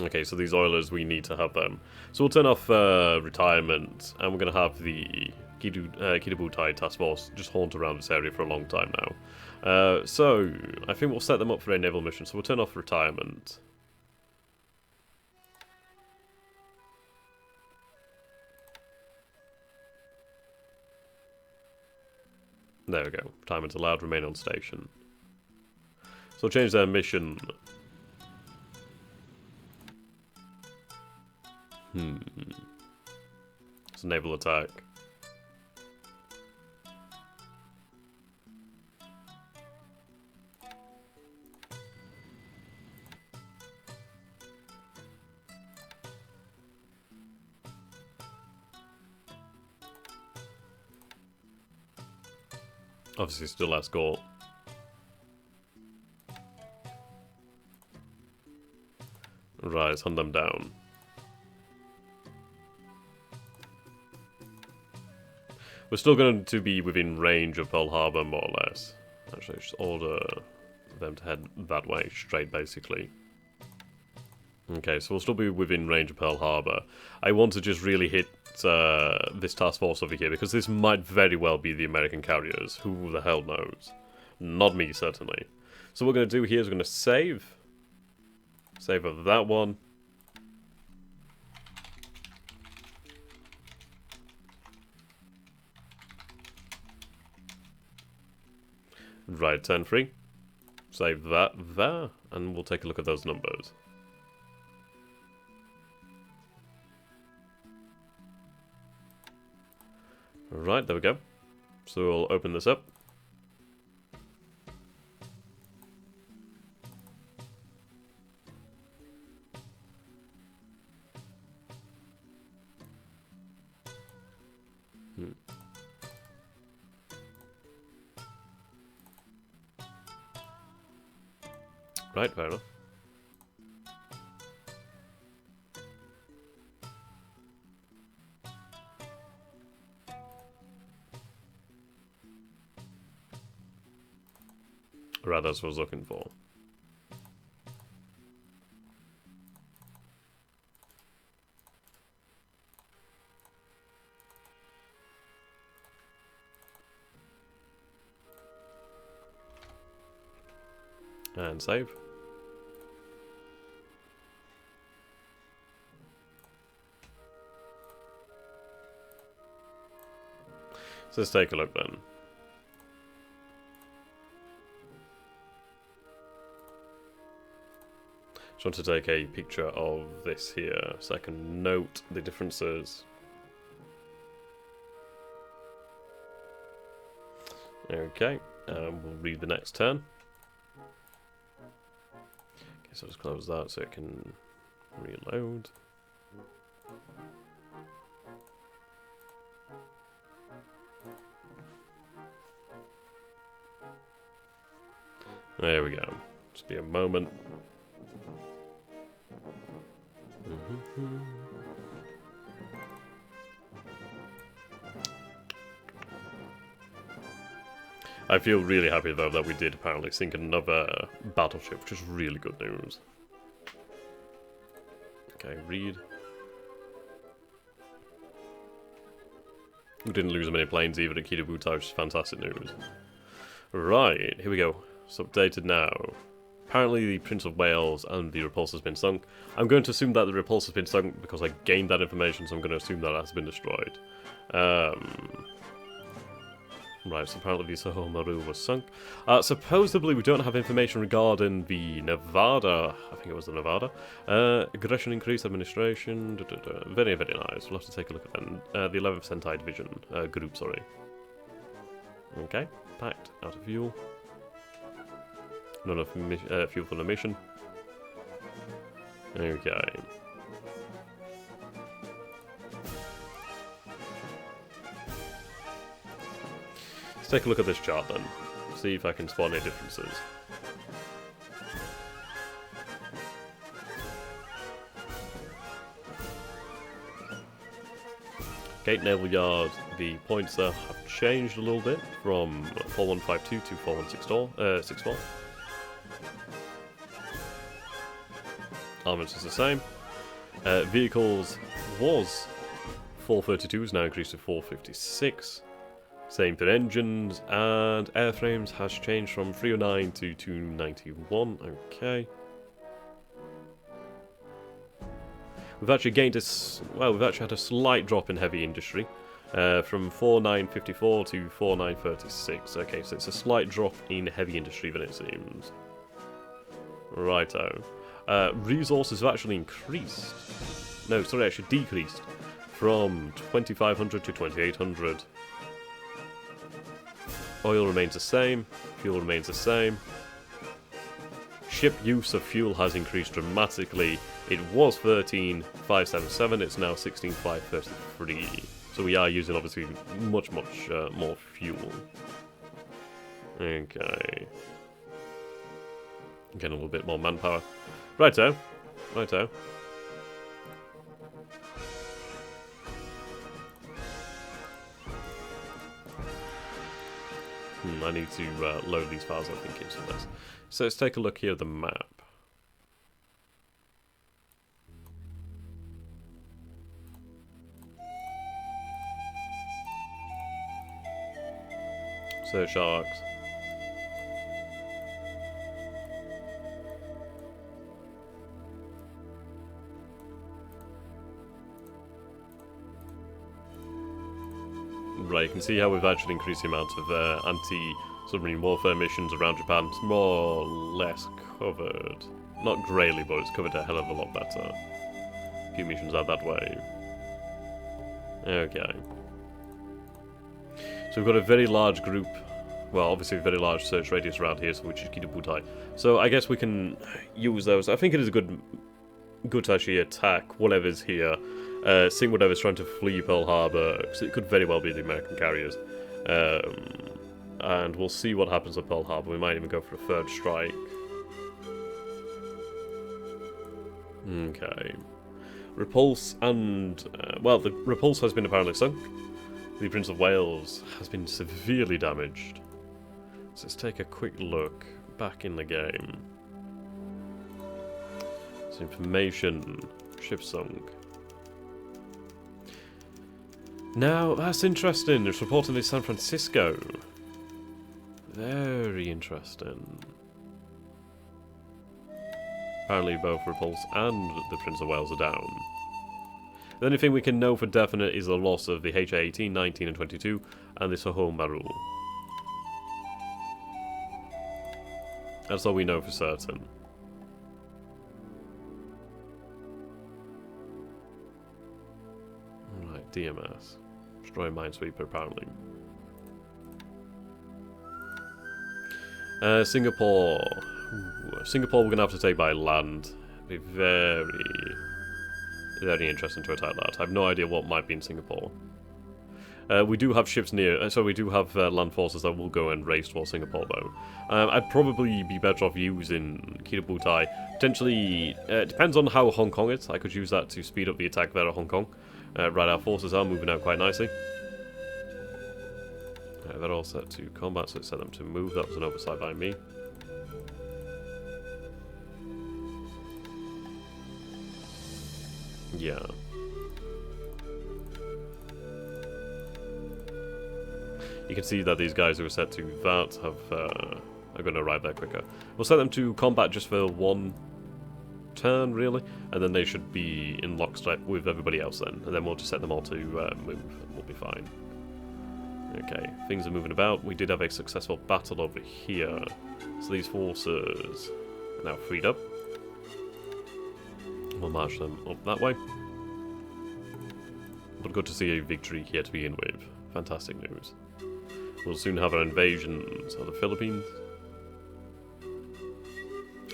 Okay, so these oilers, we need to have them. So we'll turn off retirement, and we're going to have the Kidabutai task force just haunt around this area for a long time now. So I think we'll set them up for a naval mission, so we'll turn off retirement. There we go. Retirement allowed, remain on station. So we'll change their mission. It's a naval attack. Obviously still escort. Right, let's hunt them down. We're still going to be within range of Pearl Harbor, more or less. Actually, just order them to head that way, straight, basically. Okay, so we'll still be within range of Pearl Harbor. I want to just really hit this task force over here, because this might very well be the American carriers. Who the hell knows? Not me, certainly. So what we're going to do here is we're going to save. Save of that one. Right, turn free. Save that there, and we'll take a look at those numbers. Right, there we go. So we'll open this up. Right, fair enough. Right, that's what I was looking for. And save. So let's take a look then. Just want to take a picture of this here so I can note the differences. Okay, we'll read the next turn. Okay, so just close that so it can reload. There we go. Just be a moment. I feel really happy though that we did apparently sink another battleship, which is really good news. Okay, read. We didn't lose many planes either at Kitabutai, which is fantastic news. Right, here we go. It's updated now. Apparently the Prince of Wales and the repulsor has been sunk. I'm going to assume that the repulsor has been sunk because I gained that information, so I'm going to assume that it has been destroyed. Right, so apparently the Soho Maru was sunk. Supposedly we don't have information regarding the Nevada, I think it was the Nevada. Aggression increase, administration, very, very nice. We'll have to take a look at them. The 11th Sentai Division, group, sorry. Okay, packed, out of fuel. Not enough fuel for the mission. Okay. Let's take a look at this chart then. See if I can spot any differences. Gate Naval Yard, the points there have changed a little bit from 4152 to 4164. Armaments is the same. Vehicles was 432, is now increased to 456. Same for engines, and airframes has changed from 309 to 291. Okay. We've actually gained we've actually had a slight drop in heavy industry. From 4954 to 4936. Okay, so it's a slight drop in heavy industry then it seems. Righto. Resources have actually increased. No, sorry, actually decreased. From 2500 to 2800. Oil remains the same. Fuel remains the same. Ship use of fuel has increased dramatically. It was 13,577, it's now 16,533. So we are using obviously much more fuel. Okay. Getting a little bit more manpower. Righto. Righto. I need to load these files, I think, into this. So let's take a look here at the map. Search arcs. Right, you can see how we've actually increased the amount of anti-submarine warfare missions around Japan. It's more or less covered. Not greatly, but it's covered a hell of a lot better. A few missions out that way. Okay. So we've got a very large group, well, obviously a very large search radius around here, which is Kitabutai. So I guess we can use those. I think it is good to actually attack whatever's here. Seeing whatever's trying to flee Pearl Harbor, because it could very well be the American carriers. And we'll see what happens at Pearl Harbor. We might even go for a third strike. Okay. Repulse and... well, the Repulse has been apparently sunk. The Prince of Wales has been severely damaged. So let's take a quick look back in the game. So information, ship sunk. Now, that's interesting. It's reported in San Francisco. Very interesting. Apparently both Repulse and the Prince of Wales are down. The only thing we can know for definite is the loss of the HA-18, 19 and 22 and the Soho Maru. That's all we know for certain. Right, DMS. Destroy Minesweeper apparently. Singapore. Ooh, Singapore we're going to have to take by land. It'd be very interesting to attack that. I have no idea what might be in Singapore. We do have ships near, so we do have land forces that will go and race towards Singapore though. I'd probably be better off using Kirabutai. Potentially, it depends on how Hong Kong is. I could use that to speed up the attack there at Hong Kong. Right, our forces are moving out quite nicely. They're all set to combat, so it set them to move. That was an oversight by me. Yeah. You can see that these guys who are set to that are going to arrive there quicker. We'll set them to combat just for one turn, really, and then they should be in lockstep with everybody else then. And then we'll just set them all to move, and we'll be fine. Okay, things are moving about. We did have a successful battle over here. So these forces are now freed up. We'll march them up that way. But good to see a victory here to begin with. Fantastic news. We'll soon have an invasion of the Philippines.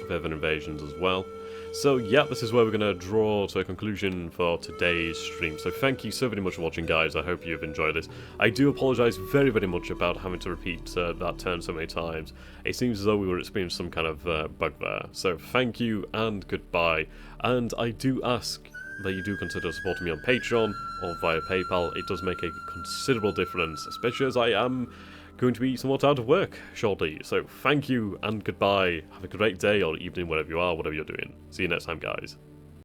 Further invasions as well. So yeah, this is where we're going to draw to a conclusion for today's stream. So thank you so very much for watching, guys. I hope you've enjoyed this. I do apologise very, very much about having to repeat that turn so many times. It seems as though we were experiencing some kind of bug there. So thank you and goodbye. And I do ask that you do consider supporting me on Patreon or via PayPal. It does make a considerable difference, especially as I am going to be somewhat out of work shortly. So thank you and goodbye. Have a great day or evening, wherever you are, whatever you're doing. See you next time, guys.